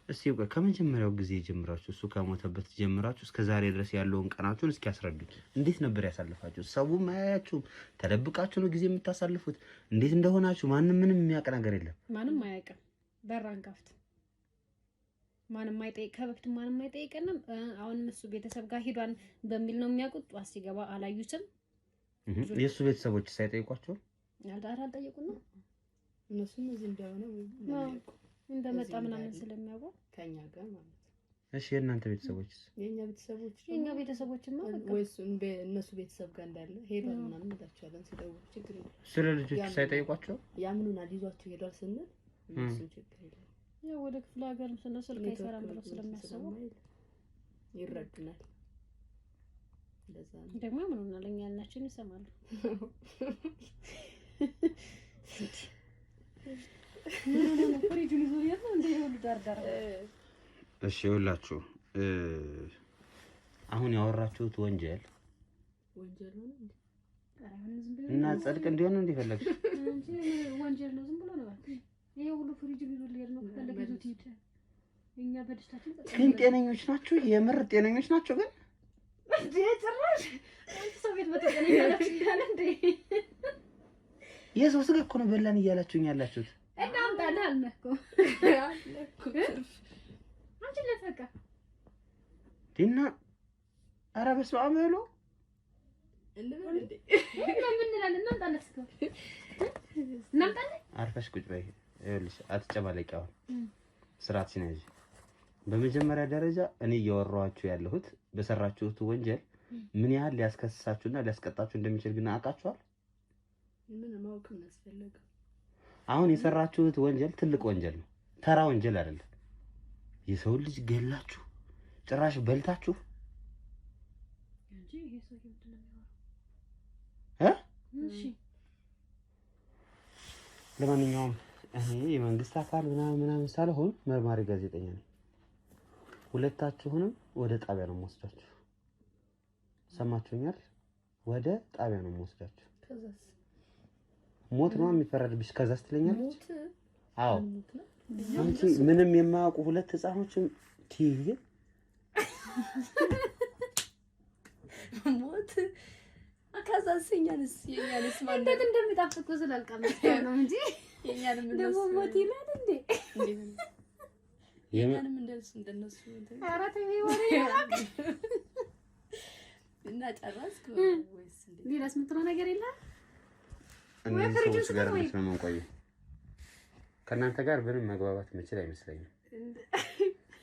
እስቲ ቆይ ከመጀመሪያው ጊዜ ጀምራችሁ እሱ ከሞተበት ጀምራችሁ እስከ ዛሬ ድረስ ያለውን ቀናችሁን እስኪ ያስረዱኝ። እንዴት ነበር ያሳልፋችሁ? ሰውም አያያችሁም? ተደብቃችሁ ነው ጊዜ የምታሳልፉት? እንዴት እንደሆናችሁ ማንም ምንም የሚያውቅ ነገር የለም። ማንም አያውቅም። በራን ከፍት ማንም አይጠይቅ፣ ከበፊት ማንም አይጠይቀንም። አሁን እሱ ቤተሰብ ጋር ሄዷን በሚል ነው የሚያውቁት። ጧት ሲገባ አላዩትም። የእሱ ቤተሰቦች ሳይጠይቋቸው አልጠየቁም ነው እነሱም እዚህ እንደሆነ እንደመጣ ምናምን ስለሚያውቁ ከኛ ጋር ማለት ነው። እሺ የእናንተ ቤተሰቦችስ? የኛ ቤተሰቦችማ ወይስ እነሱ ቤተሰብ ጋር እንዳለ ሄዷል ምናምን እንላቸዋለን ሲደውሉ ችግር የለም። ስለ ልጆቹ ሳይጠይቋቸው ያምኑናል። ይዟቸው ሄዷል ስንል እነሱ ችግር የለም። ያው ወደ ክፍለ ሀገር ስንል አይሰራም ብለው ስለሚያስቡ ይረዱናል። እንደዛ ነው ደግሞ ያምኑናል። እኛ ያልናቸውን ይሰማሉ። እሺ ይኸውላችሁ አሁን ያወራችሁት ወንጀል ነው እና ጽድቅ እንዲሆን ነው እንዲፈለግሽ ወንጀል ነው። ዝም ብሎ ነው ይሄ ሁሉ ፍሪጅ ቢሆን ሊሄድ ነው ከፈለገ ይሁት እኛ በደስታችን ግን ጤነኞች ናችሁ? የምር ጤነኞች ናችሁ? ግን እንዴ ጭራሽ ሰው ቤት በተቀነኛላችሁ ይላል እንዴ? የሰው ስጋ እኮ ነው በላን እያላችሁኝ ያላችሁት። እናምጣልህ አልነኩ አንቺ ለፈቃ ዲና ኧረ በስመ አብ በሉ አርፈሽ ቁጭ በይ። ይኸውልሽ አትጨማለቂ። አሁን ስርዓት ሲነጂ በመጀመሪያ ደረጃ እኔ እያወራኋችሁ ያለሁት በሰራችሁት ወንጀል ምን ያህል ሊያስከስሳችሁና ሊያስቀጣችሁ እንደሚችል ግን አውቃችኋል? ማወቅ ምን አስፈለገ? አሁን የሰራችሁት ወንጀል ትልቅ ወንጀል ነው፣ ተራ ወንጀል አይደለም። የሰው ልጅ ገላችሁ ጭራሽ በልታችሁ እንጂ ይሄ ሰው ምንድን ነው እ እሺ ለማንኛውም እኔ የመንግስት አካል ምናምን ሳልሆን መርማሪ ጋዜጠኛ ነኝ። ሁለታችሁንም ወደ ጣቢያ ነው የምወስዳችሁ። ሰማችሁኛል? ወደ ጣቢያ ነው የምወስዳችሁ። ከዛስ ሞት ነው የሚፈረድብሽ። ከዛስ ትለኛለች። ሞት አዎ አንቺ ምንም የማያውቁ ሁለት ህፃኖችም ትይየ ሞት ከዛስ የኛንስ ማለት እንዴት እንደሚጣፍጥ ስላልቀመሰ ነው እንጂ የኛንም ደግሞ ሞት ይላል እንዴ? የኛንም እንደነሱ ኧረ ተይ ወሬ እና ጨረስክ ወይስ እንዴ? ሌላስ የምትለው ነገር የለም? እነዚህ ሰዎች ጋር ነው የምንቆየው። ከእናንተ ጋር ምንም መግባባት የምችል አይመስለኝም።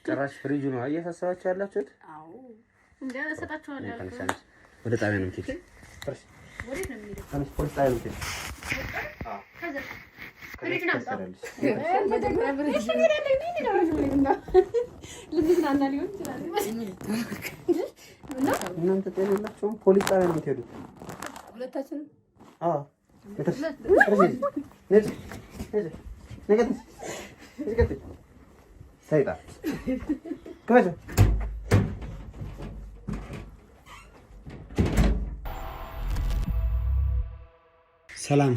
ጭራሽ ፍሪጁ ነው እያሳሰባችሁ ያላችሁት። አዎ እንዴ ሰጣችኋለሁ ያልኩት ወደ ጣቢያ ነው የምትሄድ። ወዴት ነው የምንሄደው? ፖሊስ ጣቢያ ነው የምትሄድ። ከዛ ፍሪጅ ነው ትሰራለች። ልንዝናና ሊሆን ይችላል። እናንተ ጤና የላችሁም። ፖሊስ ጣቢያ ነው የምትሄዱት ሁለታችንም። አዎ ሰይጣን ከመቼ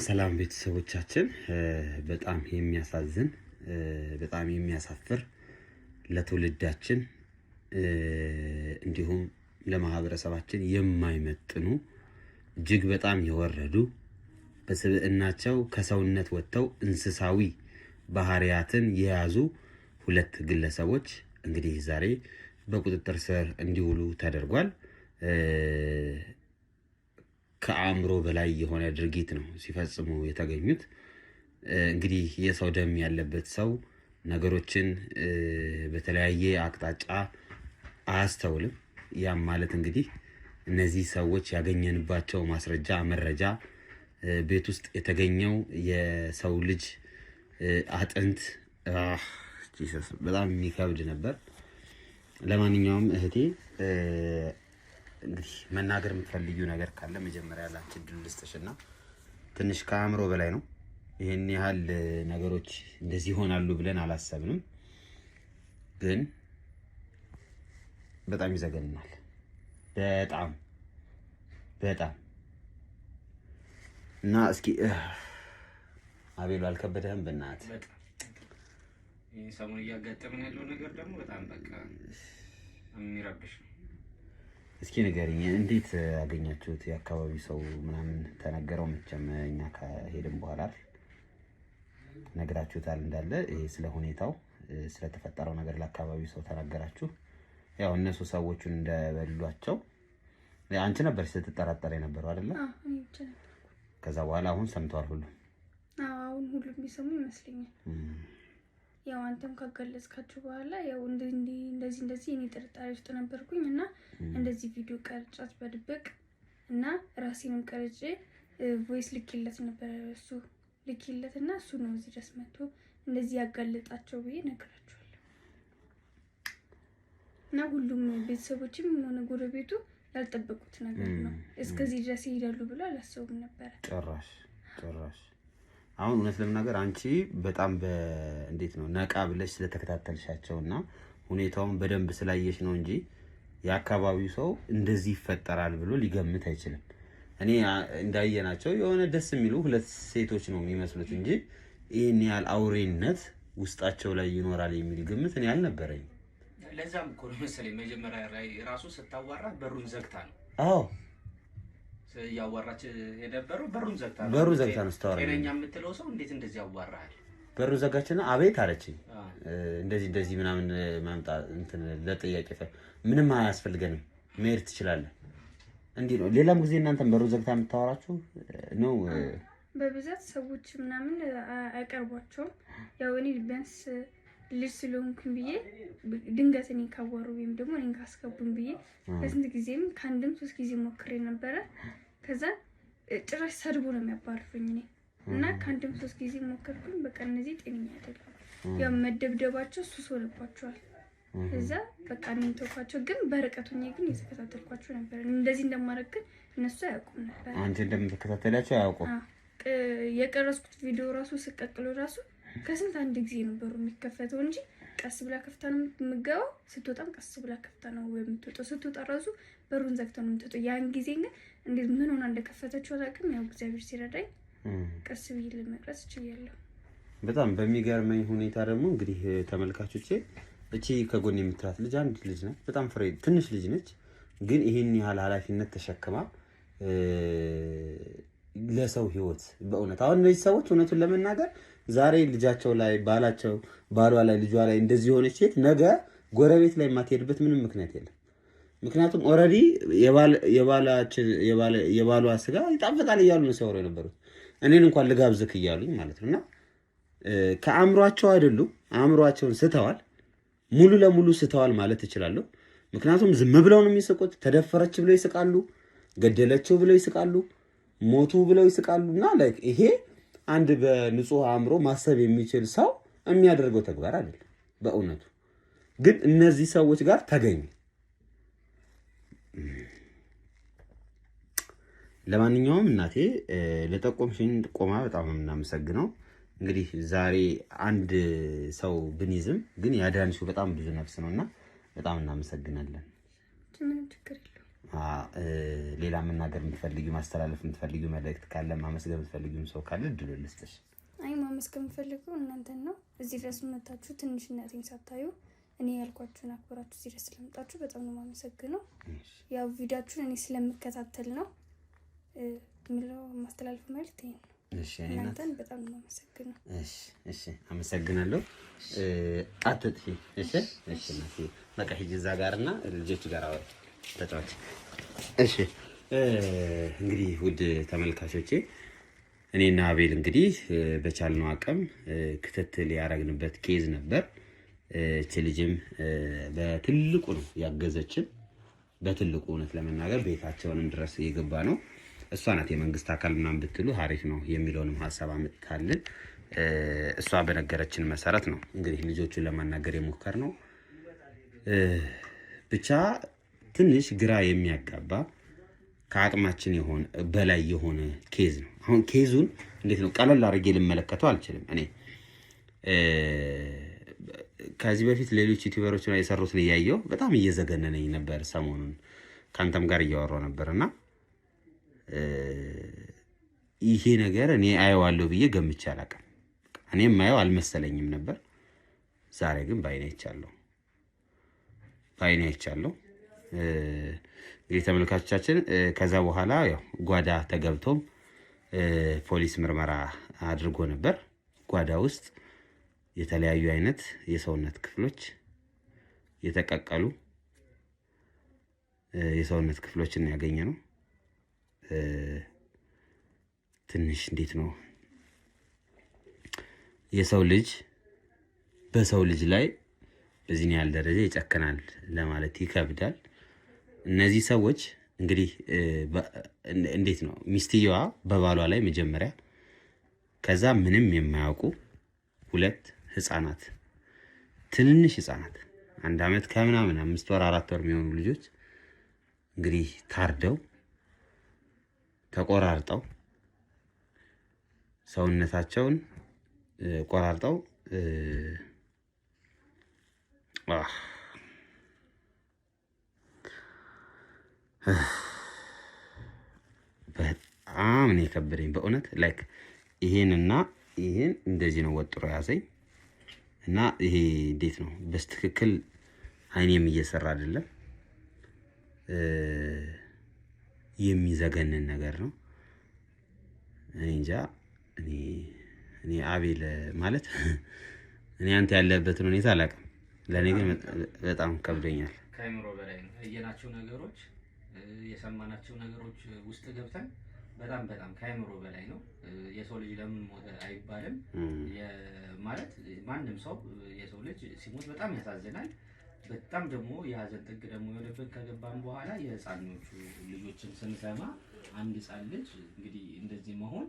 ሰላም ቤተሰቦቻችን፣ በጣም የሚያሳዝን በጣም የሚያሳፍር ለትውልዳችን እንዲሁም ለማህበረሰባችን የማይመጥኑ እጅግ በጣም የወረዱ በስብዕናቸው ከሰውነት ወጥተው እንስሳዊ ባህሪያትን የያዙ ሁለት ግለሰቦች እንግዲህ ዛሬ በቁጥጥር ስር እንዲውሉ ተደርጓል። ከአእምሮ በላይ የሆነ ድርጊት ነው ሲፈጽሙ የተገኙት። እንግዲህ የሰው ደም ያለበት ሰው ነገሮችን በተለያየ አቅጣጫ አያስተውልም። ያም ማለት እንግዲህ እነዚህ ሰዎች ያገኘንባቸው መረጃ ቤት ውስጥ የተገኘው የሰው ልጅ አጥንት በጣም የሚከብድ ነበር። ለማንኛውም እህቴ እንግዲህ መናገር የምትፈልጊው ነገር ካለ መጀመሪያ ላንቺ እድል ልስጥሽና፣ ትንሽ ከአእምሮ በላይ ነው። ይሄን ያህል ነገሮች እንደዚህ ይሆናሉ ብለን አላሰብንም፣ ግን በጣም ይዘገንናል። በጣም እና እስኪ አቤሉ አልከበደህም? በእናትህ ይሄ ሰሞኑን እያጋጠመን ያለው ነገር ደግሞ በጣም በቃ የሚረብሽ ነው። እስኪ ንገሪኝ፣ እንዴት አገኛችሁት? የአካባቢው ሰው ምናምን ተነገረው? መቼም እኛ ከሄድን በኋላ ነግራችሁታል እንዳለ ይሄ ስለ ሁኔታው ስለተፈጠረው ነገር ለአካባቢው ሰው ተናገራችሁ? ያው እነሱ ሰዎቹን እንደበሏቸው አንቺ ነበር ስትጠራጠር የነበረው አይደለ? ከዛ በኋላ አሁን ሰምተዋል ሁሉም? አሁን ሁሉም ቢሰሙ ይመስለኛል። ያው አንተም ካገለጽካችሁ በኋላ ያው እንደዚህ እኔ ጥርጣሬ ውስጥ ነበርኩኝ እና እንደዚህ ቪዲዮ ቀርጫት በድብቅ እና ራሴንም ቀርጬ ቮይስ ልኬለት ነበር። እሱ ልኬለትና እሱ ነው እዚህ ድረስ መጥቶ እንደዚህ ያጋለጣቸው ብዬ ነግራችኋለሁ። እና ሁሉም ቤተሰቦችም ሆነ ጎረቤቱ ያልጠበቁት ነገር ነው። እስከዚህ ድረስ ይሄዳሉ ብሎ አላሰቡም ነበር ጭራሽ። አሁን እውነት ለመናገር አንቺ በጣም እንዴት ነው ነቃ ብለሽ ስለተከታተልሻቸውና ሁኔታውን በደንብ ስላየሽ ነው እንጂ የአካባቢው ሰው እንደዚህ ይፈጠራል ብሎ ሊገምት አይችልም። እኔ እንዳየናቸው የሆነ ደስ የሚሉ ሁለት ሴቶች ነው የሚመስሉት እንጂ ይህን ያህል አውሬነት ውስጣቸው ላይ ይኖራል የሚል ግምት እኔ አልነበረኝ። ለዛም እኮ ነው መሰለኝ መጀመሪያ ላይ ራሱ ስታዋራ በሩን ዘግታ ነው። አዎ ያዋራች የነበረው በሩን ዘግታ ነው። በሩን ዘግታ ነው ስታወራ። ጤነኛ የምትለው ሰው እንዴት እንደዚህ ያዋራል? በሩ ዘጋችና አቤት አለችኝ። እንደዚህ ምናምን ማምጣት እንትን ለጥያቄ ምንም አያስፈልገንም መሄድ ትችላለህ። እንዲህ ነው። ሌላም ጊዜ እናንተም በሩ ዘግታ የምታወራችሁ ነው። በብዛት ሰዎች ምናምን አይቀርቧቸውም። ያው እኔ ቢያንስ ልጅ ስለሆንኩኝ ብዬ ድንገት እኔ ካወሩ ወይም ደግሞ እኔን ካስገቡኝ ብዬ በስንት ጊዜም ከአንድም 3 ጊዜ ሞክሬ ነበረ። ከዛ ጭራሽ ሰድቦ ነው የሚያባርፉኝ። እኔ እና ከአንድም 3 ጊዜ ሞከርኩኝ። በቃ እነዚህ ጤነኛ አይደሉም። ያው መደብደባቸው ሱስ ሆነባቸዋል። እዛ በቃ እኔን ተውኳቸው። ግን በርቀት ሆኜ ግን እየተከታተልኳቸው ነበር። እንደዚህ እንደማደርግ ግን እነሱ አያውቁም ነበር። አንቺ እንደምትከታተላቸው አያውቁም። የቀረስኩት ቪዲዮ ራሱ ስቀቅሎ ራሱ ከስንት አንድ ጊዜ ነው በሩ የሚከፈተው እንጂ ቀስ ብላ ከፍታ ነው የምትገባው። ስትወጣም ቀስ ብላ ከፍታ ነው የምትወጣው። ስትወጣ ራሱ በሩን ዘግታ ነው የምትወጣው። ያን ጊዜ ግን እንዴት ምን ሆና እንደከፈተችው አላውቅም። ያው እግዚአብሔር ሲረዳኝ ቀስ ብዬ ለመቅረጽ ችያለሁ። በጣም በሚገርመኝ ሁኔታ ደግሞ እንግዲህ ተመልካቾቼ እቺ ከጎን የምትላት ልጅ አንድ ልጅ ናት። በጣም ፍሬ ትንሽ ልጅ ነች። ግን ይሄን ያህል ኃላፊነት ተሸክማ ለሰው ህይወት በእውነት አሁን እነዚህ ሰዎች እውነቱን ለመናገር ዛሬ ልጃቸው ላይ ባሏ ላይ ልጇ ላይ እንደዚህ ሆነች ሴት ነገ ጎረቤት ላይ የማትሄድበት ምንም ምክንያት የለም። ምክንያቱም ኦልሬዲ የባሏ ስጋ ይጣፍጣል እያሉ ነው ሲያወሩ የነበሩት። እኔን እንኳን ልጋብዝክ እያሉኝ ማለት ነውና ከአእምሯቸው አይደሉም። አእምሯቸውን ስተዋል፣ ሙሉ ለሙሉ ስተዋል ማለት እችላለሁ። ምክንያቱም ዝም ብለው ነው የሚስቁት። ተደፈረች ብለው ይስቃሉ፣ ገደለችው ብለው ይስቃሉ፣ ሞቱ ብለው ይስቃሉ። እና ላይክ ይሄ አንድ በንጹህ አእምሮ ማሰብ የሚችል ሰው የሚያደርገው ተግባር አይደለም በእውነቱ። ግን እነዚህ ሰዎች ጋር ተገኘ። ለማንኛውም እናቴ ለጠቆምሽኝ ጥቆማ በጣም የምናመሰግነው። እንግዲህ ዛሬ አንድ ሰው ብንይዝም ግን ያዳንሽው በጣም ብዙ ነፍስ ነውና በጣም እናመሰግናለን። ምንም ችግር የለውም። ሌላ መናገር የምትፈልጊው ማስተላለፍ የምትፈልጊው መልእክት ካለ ማመስገን የምትፈልጊው ሰው ካለ እድል ልስጥሽ። አይ ማመስገን የምፈልገው እናንተን ነው። እዚህ ድረስ መጣችሁ ትንሽነቴን ሳታዩ እኔ ያልኳችሁን አክብራችሁ እዚህ ድረስ ስለመጣችሁ በጣም ነው የማመሰግነው። ያው ቪዲዮአችሁን እኔ ስለምከታተል ነው ምለው ማስተላለፍ መልእክት ይሄ ነው። እሺ እናንተን በጣም ነው የማመሰግነው። እሺ አመሰግናለሁ። አትጥፊ። እሺ እናቴ በቃ ሂጂ እዛ ጋርና ልጆች ጋር አወራ ተጫወች። እሺ እንግዲህ ውድ ተመልካቾቼ እኔና አቤል እንግዲህ በቻልነው አቅም ክትትል ያደረግንበት ኬዝ ነበር። እቺ ልጅም በትልቁ ነው ያገዘችን። በትልቁ እውነት ለመናገር ቤታቸውንም ድረስ የገባ ነው። እሷ ናት የመንግስት አካል ምናምን ብትሉ አሪፍ ነው የሚለውንም ሀሳብ አመጣልን። እሷ በነገረችን መሰረት ነው እንግዲህ ልጆቹን ለማናገር የሞከርነው። ብቻ ትንሽ ግራ የሚያጋባ ከአቅማችን በላይ የሆነ ኬዝ ነው። አሁን ኬዙን እንዴት ነው ቀለል አድርጌ ልመለከተው አልችልም። እኔ ከዚህ በፊት ሌሎች ዩቲዩበሮች ላይ የሰሩትን እያየሁ በጣም እየዘገነነኝ ነበር። ሰሞኑን ካንተም ጋር እያወራሁ ነበርና ይሄ ነገር እኔ አየዋለሁ ብዬ ገምቼ አላውቅም። እኔም ማየው አልመሰለኝም ነበር። ዛሬ ግን ባይኔ አይቻለሁ። እንግዲህ ተመልካቾቻችን ከዛ በኋላ ያው ጓዳ ተገብቶም ፖሊስ ምርመራ አድርጎ ነበር። ጓዳ ውስጥ የተለያዩ አይነት የሰውነት ክፍሎች የተቀቀሉ የሰውነት ክፍሎችን ያገኘነው። ትንሽ እንዴት ነው የሰው ልጅ በሰው ልጅ ላይ በዚህ ያህል ደረጃ ይጨከናል ለማለት ይከብዳል። እነዚህ ሰዎች እንግዲህ እንዴት ነው ሚስትየዋ በባሏ ላይ መጀመሪያ፣ ከዛ ምንም የማያውቁ 2 ህፃናት ትንንሽ ህፃናት 1 ዓመት ከምናምን 5 ወር 4 ወር የሚሆኑ ልጆች እንግዲህ ታርደው ተቆራርጠው ሰውነታቸውን ቆራርጠው በጣም ነው የከበደኝ በእውነት ላይክ ይሄን እንደዚህ ነው ወጥሮ ያዘኝ እና ይሄ እንዴት ነው በስትክክል አይኔም እየሰራ አይደለም። የሚዘገንን ነገር ነው። እንጃ እኔ አቤል ማለት እኔ አንተ ያለበትን ሁኔታ አላውቅም። ለኔ ግን በጣም ከብደኛል። ከአይምሮ በላይ ነው ያየናቸው ነገሮች፣ የሰማናቸው ነገሮች ውስጥ ገብተን በጣም ከአይምሮ በላይ ነው። የሰው ልጅ ለምን ሞተ አይባልም። ማለት ማንም ሰው የሰው ልጅ ሲሞት በጣም ያሳዝናል። በጣም ደግሞ የሀዘን ጥግ ደግሞ የሆነበት ከገባን በኋላ የህፃኖቹ ልጆችን ስንሰማ አንድ ህፃን ልጅ እንግዲህ እንደዚህ መሆን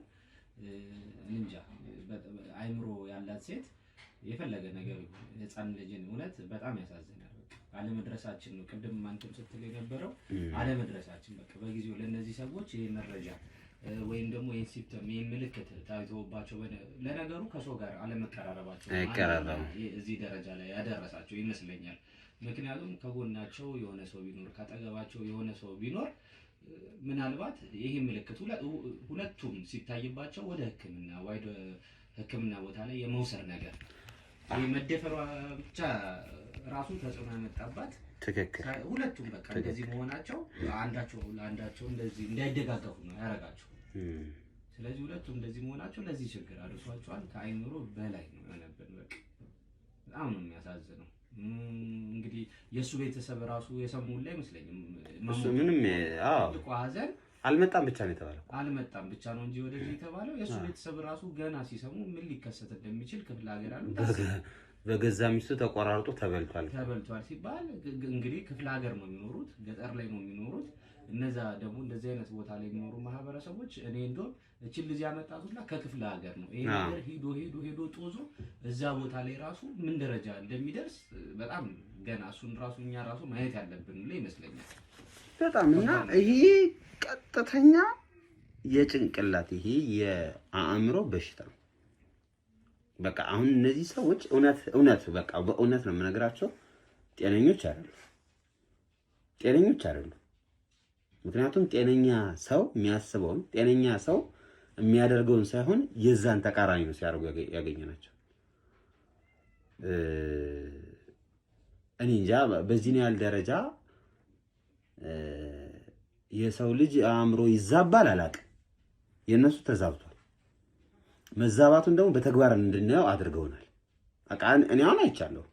እንጃ አይምሮ ያላት ሴት የፈለገ ነገር ህፃን ልጅን እውነት በጣም ያሳዝናል። በቃ አለመድረሳችን ነው። ቅድም አንተም ስትል የነበረው አለመድረሳችን በቃ በጊዜው ለነዚህ ሰዎች ይሄ መረጃ ወይም ደግሞ ይሄ ሲምፕተም ይሄ ምልክት ታይቶባቸው ለነገሩ ከሰው ጋር አለመቀራረባቸው እዚህ ደረጃ ላይ ያደረሳቸው ይመስለኛል። ምክንያቱም ከጎናቸው የሆነ ሰው ቢኖር ካጠገባቸው የሆነ ሰው ቢኖር ምናልባት ይሄ ምልክት ሁለቱም ሲታይባቸው ወደ ሕክምና ቦታ ላይ የመውሰድ ነገር ይሄ መደፈሯ ብቻ ራሱ ተጽዕኖ ያመጣባት ትክክል ሁለቱም በቃ እንደዚህ መሆናቸው አንዳቸው ለአንዳቸው እንደዚህ እንዳይደጋገፉ ነው ያደረጋቸው። ስለዚህ ሁለቱም እንደዚህ መሆናቸው ለዚህ ችግር አድርሷቸዋል። ከአይምሮ በላይ ነው ያለብን። በቃ በጣም ነው የሚያሳዝነው። እንግዲህ የእሱ ቤተሰብ ራሱ የሰሙን ላይ አይመስለኝም እሱ ምንም ሐዘን አልመጣም ብቻ ነው የተባለው። አልመጣም ብቻ ነው እንጂ ወደዚህ የተባለው የእሱ ቤተሰብ ራሱ ገና ሲሰሙ ምን ሊከሰት እንደሚችል ክፍለ ሀገር አሉ በገዛ ሚስቱ ተቆራርጦ ተበልቷል ሲባል እንግዲህ ክፍለ ሀገር ነው የሚኖሩት፣ ገጠር ላይ ነው የሚኖሩት። እነዛ ደግሞ እንደዚህ አይነት ቦታ ላይ የሚኖሩ ማህበረሰቦች እኔ እንደውም እቺን ልጅ ያመጣቱላ ከክፍለ ሀገር ነው። ይሄ ነገር ሄዶ ጦዞ እዛ ቦታ ላይ ራሱ ምን ደረጃ እንደሚደርስ በጣም ገና እሱን ራሱ እኛ ራሱ ማየት ያለብን ነው ይመስለኛል በጣም። እና ይሄ ቀጥተኛ የጭንቅላት ይሄ የአእምሮ በሽታ ነው። በቃ አሁን እነዚህ ሰዎች እውነት በቃ በእውነት ነው የምነግራቸው ጤነኞች አይደሉም። ምክንያቱም ጤነኛ ሰው የሚያስበውን ጤነኛ ሰው የሚያደርገውን ሳይሆን የዛን ተቃራኒ ነው ሲያደርጉ ያገኘናቸው። እኔ እንጃ በዚህ ነው ያህል ደረጃ የሰው ልጅ አእምሮ ይዛባል አላውቅም። የነሱ ተዛብቷል። መዛባቱን ደግሞ በተግባር እንድናየው አድርገውናል። እኔ አሁን አይቻለሁ።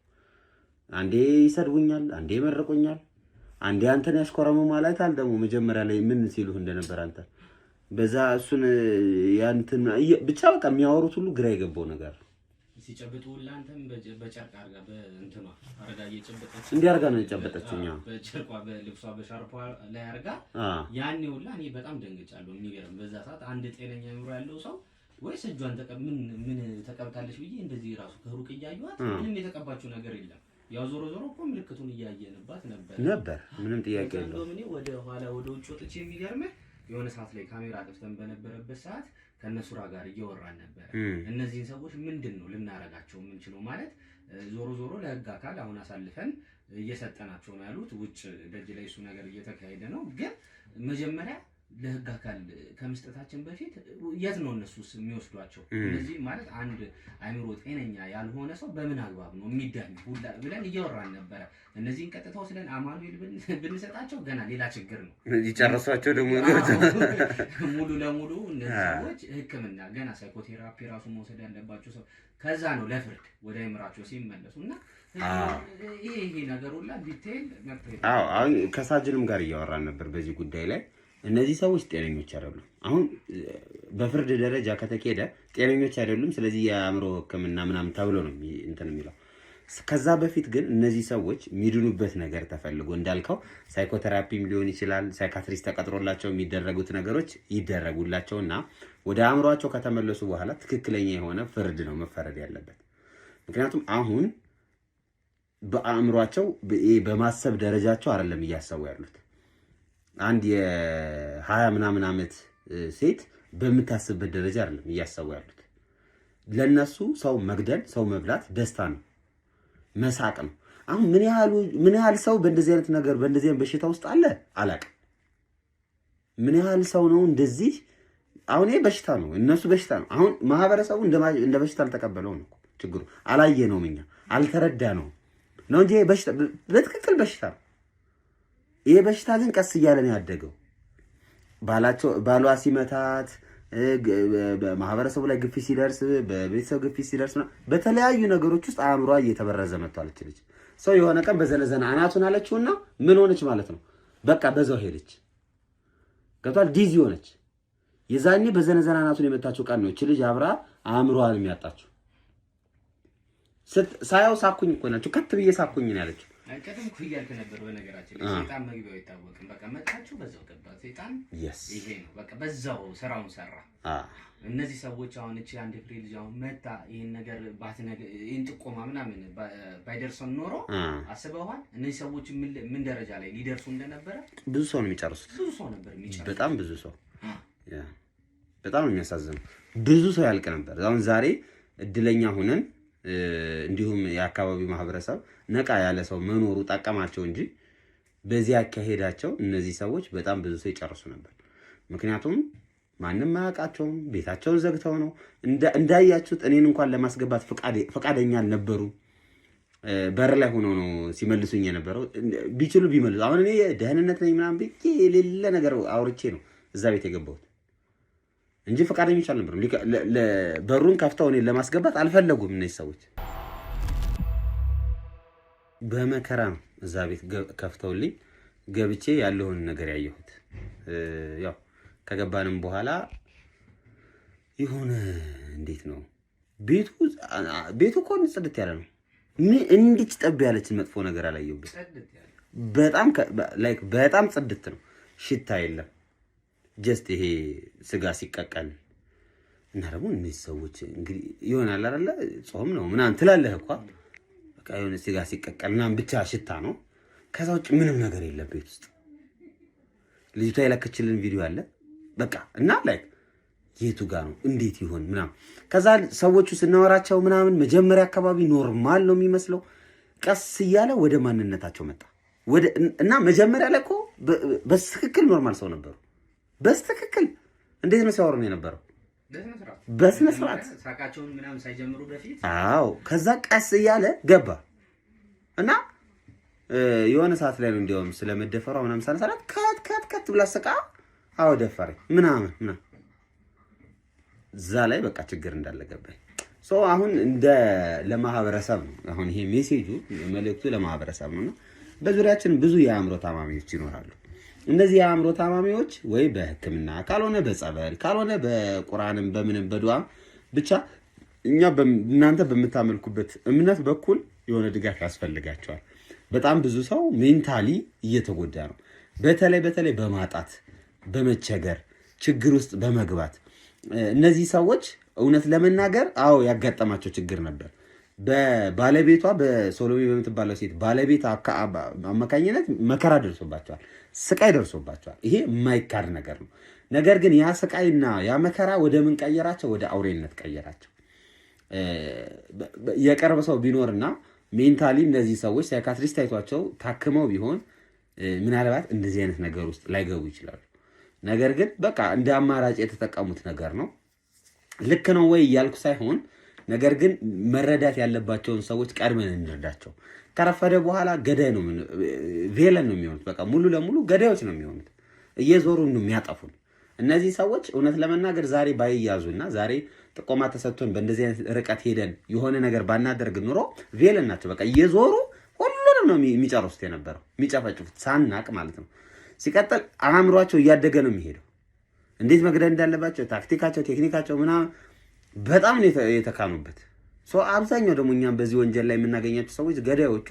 አንዴ ይሰድቡኛል፣ አንዴ ይመርቁኛል፣ አንዴ አንተን ያሽኮረሙ ማለት አለ። ደግሞ መጀመሪያ ላይ ምን ሲሉህ እንደነበር አንተ በዛ እሱን ያንተን ብቻ በቃ የሚያወሩት ሁሉ ግራ የገባው ነገር ሲጨብጡ ላንተም በጨርቅ አርጋ በእንትኗ አርጋ እየጨበጠች እንዲህ አርጋ ነው የጨበጠችኝ። በጨርቋ በልብሷ በሻርፓ ላይ አርጋ ያኔ ሁላ እኔ በጣም ደንግጫለሁ። የሚገርም በዛ ሰዓት አንድ ጤነኛ አእምሮ ያለው ሰው ወይስ እጇን ምን ተቀብታለች ብዬ እንደዚህ ራሱ ከሩቅ እያዩዋት ምንም የተቀባችው ነገር የለም። ያው ዞሮ እኮ ምልክቱን እያየንባት ነበር። ምንም ጥያቄ የለውም። እኔ ወደ ኋላ ወደ ውጭ ወጥቼ የሚገርምህ የሆነ ሰዓት ላይ ካሜራ አጥፍተን በነበረበት ሰዓት ከነሱራ ጋር እየወራን ነበር። እነዚህን ሰዎች ምንድነው ልናረጋቸው የምንችለው ማለት ዞሮ ለህግ አካል አሁን አሳልፈን እየሰጠናቸው ነው ያሉት። ውጭ ደጅ ላይ እሱ ነገር እየተካሄደ ነው። ግን መጀመሪያ ለህግ አካል ከመስጠታችን በፊት የት ነው እነሱስ የሚወስዷቸው? እነዚህ ማለት አንድ አይምሮ ጤነኛ ያልሆነ ሰው በምን አግባብ ነው የሚዳኝ ሁላ ብለን እያወራን ነበረ። እነዚህን ቀጥታ ወስደን አማኑኤል ብንሰጣቸው ገና ሌላ ችግር ነው። ይጨርሷቸው ደግሞ ሙሉ ለሙሉ እነዚህ ሰዎች ሕክምና ገና ሳይኮቴራፒ ራሱ መውሰድ ያለባቸው ሰው ከዛ ነው ለፍርድ ወደ አይምራቸው ሲመለሱና ይሄ ነገር ሁላ ዲቴል መጥተው አሁን ከሳጅንም ጋር እያወራን ነበር በዚህ ጉዳይ ላይ። እነዚህ ሰዎች ጤነኞች አይደሉም። አሁን በፍርድ ደረጃ ከተኬደ ጤነኞች አይደሉም። ስለዚህ የአእምሮ ሕክምና ምናምን ተብሎ ነው እንትን የሚለው። ከዛ በፊት ግን እነዚህ ሰዎች የሚድኑበት ነገር ተፈልጎ እንዳልከው ሳይኮቴራፒም ሊሆን ይችላል፣ ሳይካትሪስት ተቀጥሮላቸው የሚደረጉት ነገሮች ይደረጉላቸውና ወደ አእምሯቸው ከተመለሱ በኋላ ትክክለኛ የሆነ ፍርድ ነው መፈረድ ያለበት። ምክንያቱም አሁን በአእምሯቸው በማሰብ ደረጃቸው አይደለም እያሰቡ ያሉት። አንድ የ20 ምናምን ዓመት ሴት በምታስብበት ደረጃ አይደለም እያሰቡ ያሉት። ለነሱ ሰው መግደል፣ ሰው መብላት ደስታ ነው፣ መሳቅ ነው። አሁን ምን ያህል ሰው በእንደዚህ አይነት ነገር በእንደዚህ አይነት በሽታ ውስጥ አለ አላውቅም። ምን ያህል ሰው ነው እንደዚህ? አሁን ይሄ በሽታ ነው፣ እነሱ በሽታ ነው። አሁን ማህበረሰቡ እንደ በሽታ አልተቀበለው ነው ችግሩ። አላየነውም፣ እኛ አልተረዳነውም ነው እንጂ በሽታ በትክክል በሽታ ነው። ይሄ በሽታ ግን ቀስ እያለ ነው ያደገው። ባሏ ሲመታት፣ በማህበረሰቡ ላይ ግፊት ሲደርስ፣ በቤተሰብ ግፊት ሲደርስ በተለያዩ ነገሮች ውስጥ አእምሯ እየተበረዘ መጥቷል። ልጅ ሰው የሆነ ቀን በዘነዘና አናቱን አለችውና ምን ሆነች ማለት ነው? በቃ በዛው ሄደች። ገብቷል? ዲዚ ሆነች። የዛኔ በዘነዘና አናቱን የመታችው ቀን ነው እቺ ልጅ አብራ አእምሯን የሚያጣችው። ሳያው ሳኩኝ እኮ ናቸው ከት ብዬ ሳኩኝ ነው ያለችው። ቀደም እኮ እያልክ ነበር። በነገራችን ላይ ሰይጣን መግቢያው አይታወቅም። በቃ መጣችሁ በዛው ገባ ሰይጣን። ይሄ ነው በቃ በዛው ስራውን ሰራ። እነዚህ ሰዎች አሁን እቺ አንድ ፍሬ ልጅ አሁን መጣ ይሄን ነገር ይሄን ጥቆማ ምናምን ባይደርሰን ኖሮ አስበዋል እነዚህ ሰዎች ምን ደረጃ ላይ ሊደርሱ እንደነበረ። ብዙ ሰው ነው የሚጨርሱት። ብዙ ሰው ነበር የሚጨርሱት። በጣም ብዙ ሰው በጣም ነው የሚያሳዝነው። ብዙ ሰው ያልቅ ነበር። አሁን ዛሬ እድለኛ ሆነን እንዲሁም የአካባቢው ማህበረሰብ ነቃ ያለ ሰው መኖሩ ጠቀማቸው እንጂ በዚህ አካሄዳቸው እነዚህ ሰዎች በጣም ብዙ ሰው ይጨርሱ ነበር። ምክንያቱም ማንም ማያውቃቸውም፣ ቤታቸውን ዘግተው ነው እንዳያችሁት። እኔን እንኳን ለማስገባት ፈቃደኛ አልነበሩም። በር ላይ ሆኖ ነው ሲመልሱኝ የነበረው። ቢችሉ ቢመልሱ አሁን እኔ ደህንነት ነኝ ምናምን ብዬ የሌለ ነገር አውርቼ ነው እዛ ቤት የገባሁት እንጂ ፈቃደኞች አልነበሩም። በሩን ከፍተው እኔን ለማስገባት አልፈለጉም። እነዚህ ሰዎች በመከራ ነው እዛ ቤት ከፍተውልኝ ገብቼ ያለውን ነገር ያየሁት። ያው ከገባንም በኋላ የሆነ እንዴት ነው ቤቱ እኮ ጽድት ያለ ነው። እንዲች ጠብ ያለችን መጥፎ ነገር አላየሁበት። በጣም ጽድት ነው። ሽታ የለም። ጀስት ይሄ ስጋ ሲቀቀል እና ደግሞ እነዚህ ሰዎች እንግዲህ ይሆናል አይደለ ጾም ነው ምናምን ትላለህ እኮ በቃ የሆነ ስጋ ሲቀቀል ምናምን ብቻ ሽታ ነው። ከዛ ውጭ ምንም ነገር የለም ቤት ውስጥ። ልጅቷ የላከችልን ቪዲዮ አለ በቃ እና የቱ ጋር ነው እንዴት ይሆን ምናምን። ከዛ ሰዎቹ ስናወራቸው ምናምን መጀመሪያ አካባቢ ኖርማል ነው የሚመስለው፣ ቀስ እያለ ወደ ማንነታቸው መጣ። እና መጀመሪያ ላይ እኮ በትክክል ኖርማል ሰው ነበሩ። በትክክል እንዴት ነው ሲያወሩ ነው የነበረው? በስነ ስርዓት ሳቃቸውን ምናምን ሳይጀምሩ በፊት። አዎ ከዛ ቀስ እያለ ገባ እና የሆነ ሰዓት ላይ ነው እንዲያውም ስለመደፈሯ ምናምን ሳነሳላት ከት ብላ ስቃ አዎ ደፈረኝ ምናምን እዛ ላይ በቃ ችግር እንዳለ ገባኝ። አሁን ለማህበረሰብ ነው አሁን ይሄ ሜሴጁ መልእክቱ ለማህበረሰብ ነውና በዙሪያችን ብዙ የአእምሮ ታማሚዎች ይኖራሉ። እነዚህ የአእምሮ ታማሚዎች ወይ በሕክምና ካልሆነ በጸበል ካልሆነ በቁርአንም በምንም በዱዓም ብቻ እናንተ በምታመልኩበት እምነት በኩል የሆነ ድጋፍ ያስፈልጋቸዋል። በጣም ብዙ ሰው ሜንታሊ እየተጎዳ ነው። በተለይ በማጣት በመቸገር ችግር ውስጥ በመግባት እነዚህ ሰዎች እውነት ለመናገር ያጋጠማቸው ችግር ነበር። በባለቤቷ በሶሎሜ በምትባለው ሴት ባለቤት አማካኝነት መከራ ደርሶባቸዋል፣ ስቃይ ደርሶባቸዋል። ይሄ የማይካድ ነገር ነው። ነገር ግን ያ ስቃይና ያ መከራ ወደ ምን ቀየራቸው? ወደ አውሬነት ቀየራቸው። የቀረበ ሰው ቢኖርና ሜንታሊ እነዚህ ሰዎች ሳይካትሪስት አይቷቸው ታክመው ቢሆን ምናልባት እንደዚህ አይነት ነገር ውስጥ ላይገቡ ይችላሉ። ነገር ግን በቃ እንደ አማራጭ የተጠቀሙት ነገር ነው። ልክ ነው ወይ እያልኩ ሳይሆን ነገር ግን መረዳት ያለባቸውን ሰዎች ቀድመን እንርዳቸው። ከረፈደ በኋላ ገዳይ ነው ቬለን ነው የሚሆኑት። በቃ ሙሉ ለሙሉ ገዳዮች ነው የሚሆኑት። እየዞሩ ነው የሚያጠፉን እነዚህ ሰዎች። እውነት ለመናገር ዛሬ ባይያዙና ዛሬ ጥቆማ ተሰጥቶን በእንደዚህ አይነት ርቀት ሄደን የሆነ ነገር ባናደርግ ኑሮ ቬለን ናቸው። በቃ እየዞሩ ሁሉንም ነው የሚጨርሱት የነበረው፣ የሚጨፈጭፉት ሳናቅ ማለት ነው። ሲቀጥል አእምሯቸው እያደገ ነው የሚሄደው። እንዴት መግደል እንዳለባቸው ታክቲካቸው፣ ቴክኒካቸው ምናምን በጣም ነው የተካኑበት። አብዛኛው ደግሞ እኛም በዚህ ወንጀል ላይ የምናገኛቸው ሰዎች ገዳዮቹ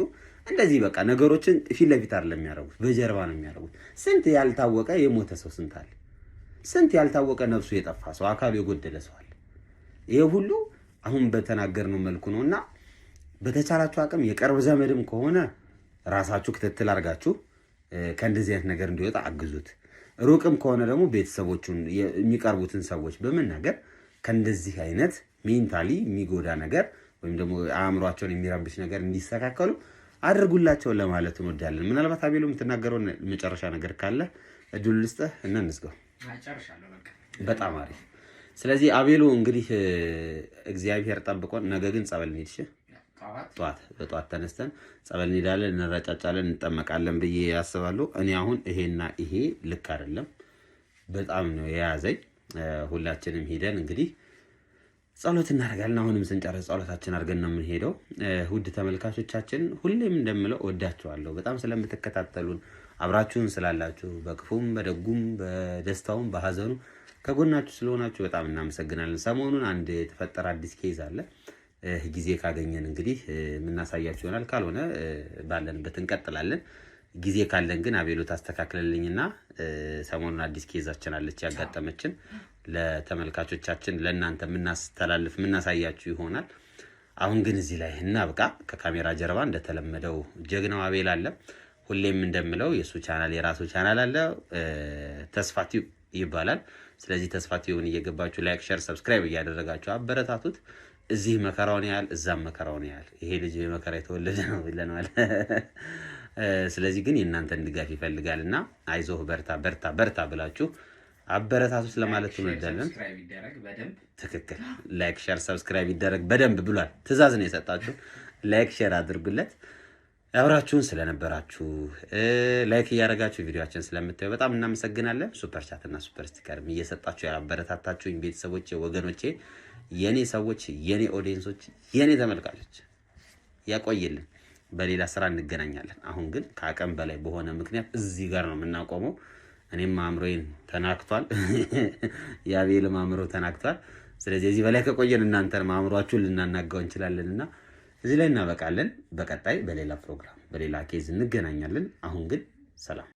እንደዚህ በቃ ነገሮችን ፊት ለፊት አይደለም የሚያደርጉት፣ በጀርባ ነው የሚያደርጉት። ስንት ያልታወቀ የሞተ ሰው ስንት አለ፣ ስንት ያልታወቀ ነፍሱ የጠፋ ሰው፣ አካሉ የጎደለ ሰው አለ። ይሄ ሁሉ አሁን በተናገርነው መልኩ ነው እና በተቻላችሁ አቅም የቅርብ ዘመድም ከሆነ ራሳችሁ ክትትል አድርጋችሁ ከእንደዚህ አይነት ነገር እንዲወጣ አግዙት። ሩቅም ከሆነ ደግሞ ቤተሰቦቹን የሚቀርቡትን ሰዎች በመናገር ከእንደዚህ አይነት ሜንታሊ የሚጎዳ ነገር ወይም ደግሞ አእምሯቸውን የሚረብሽ ነገር እንዲስተካከሉ አድርጉላቸው ለማለት እንወዳለን። ምናልባት አቤሎ የምትናገረው መጨረሻ ነገር ካለ እድሉ ልስጥህ እና እንዝጋው። በጣም አሪፍ። ስለዚህ አቤሎ እንግዲህ እግዚአብሔር ጠብቆን ነገ ግን ጸበል እንሂድ። እሺ በጠዋት ተነስተን ጸበል እንሄዳለን፣ እንረጫጫለን፣ እንጠመቃለን ብዬ ያስባለሁ። እኔ አሁን ይሄና ይሄ ልክ አይደለም፣ በጣም ነው የያዘኝ። ሁላችንም ሄደን እንግዲህ ጸሎት እናደርጋለን። አሁንም ስንጨርስ ጸሎታችን አድርገን ነው የምንሄደው። ውድ ተመልካቾቻችን ሁሌም እንደምለው ወዳችኋለሁ። በጣም ስለምትከታተሉን አብራችሁን ስላላችሁ በክፉም በደጉም በደስታውም በሀዘኑ ከጎናችሁ ስለሆናችሁ በጣም እናመሰግናለን። ሰሞኑን አንድ የተፈጠረ አዲስ ኬዝ አለ። ጊዜ ካገኘን እንግዲህ የምናሳያችሁ ይሆናል። ካልሆነ ባለንበት እንቀጥላለን። ጊዜ ካለን ግን አቤሎ ታስተካክለልኝና ሰሞኑን አዲስ ኬዛችን አለች ያጋጠመችን ለተመልካቾቻችን ለእናንተ የምናሳያችሁ ይሆናል። አሁን ግን እዚህ ላይ እናብቃ። ከካሜራ ጀርባ እንደተለመደው ጀግናው አቤል አለ። ሁሌም እንደምለው የሱ ቻናል የራሱ ቻናል አለ፣ ተስፋ ቲዩብ ይባላል። ስለዚህ ተስፋ ቲዩብን እየገባችሁ ላይክ፣ ሼር፣ ሰብስክራይብ እያደረጋችሁ አበረታቱት። እዚህ መከራውን ያህል እዛም መከራውን ያህል ይሄ ልጅ መከራ የተወለደ ነው ብለናል። ስለዚህ ግን የእናንተን ድጋፍ ይፈልጋልና አይዞህ በርታ በርታ በርታ ብላችሁ አበረታቱት ለማለት እንወዳለን። ትክክል። ላይክ ሼር ሰብስክራይብ ይደረግ በደንብ ብሏል። ትዕዛዝ ነው የሰጣችሁ። ላይክ ሼር አድርጉለት። አብራችሁን ስለነበራችሁ ላይክ እያደረጋችሁ ቪዲዮአችን ስለምታዩ በጣም እናመሰግናለን። ሱፐር ቻት እና ሱፐር ስቲከርም እየሰጣችሁ ያበረታታችሁኝ ቤተሰቦቼ፣ ወገኖቼ፣ የኔ ሰዎች፣ የኔ ኦዲየንሶች፣ የኔ ተመልካቾች ያቆይልን። በሌላ ስራ እንገናኛለን። አሁን ግን ከአቅም በላይ በሆነ ምክንያት እዚህ ጋር ነው የምናቆመው። እኔም አእምሮዬን ተናክቷል፣ የአቤልም አእምሮ ተናክቷል። ስለዚህ እዚህ በላይ ከቆየን እናንተን አእምሯችሁን ልናናጋው እንችላለንና እዚህ ላይ እናበቃለን። በቀጣይ በሌላ ፕሮግራም በሌላ ኬዝ እንገናኛለን። አሁን ግን ሰላም።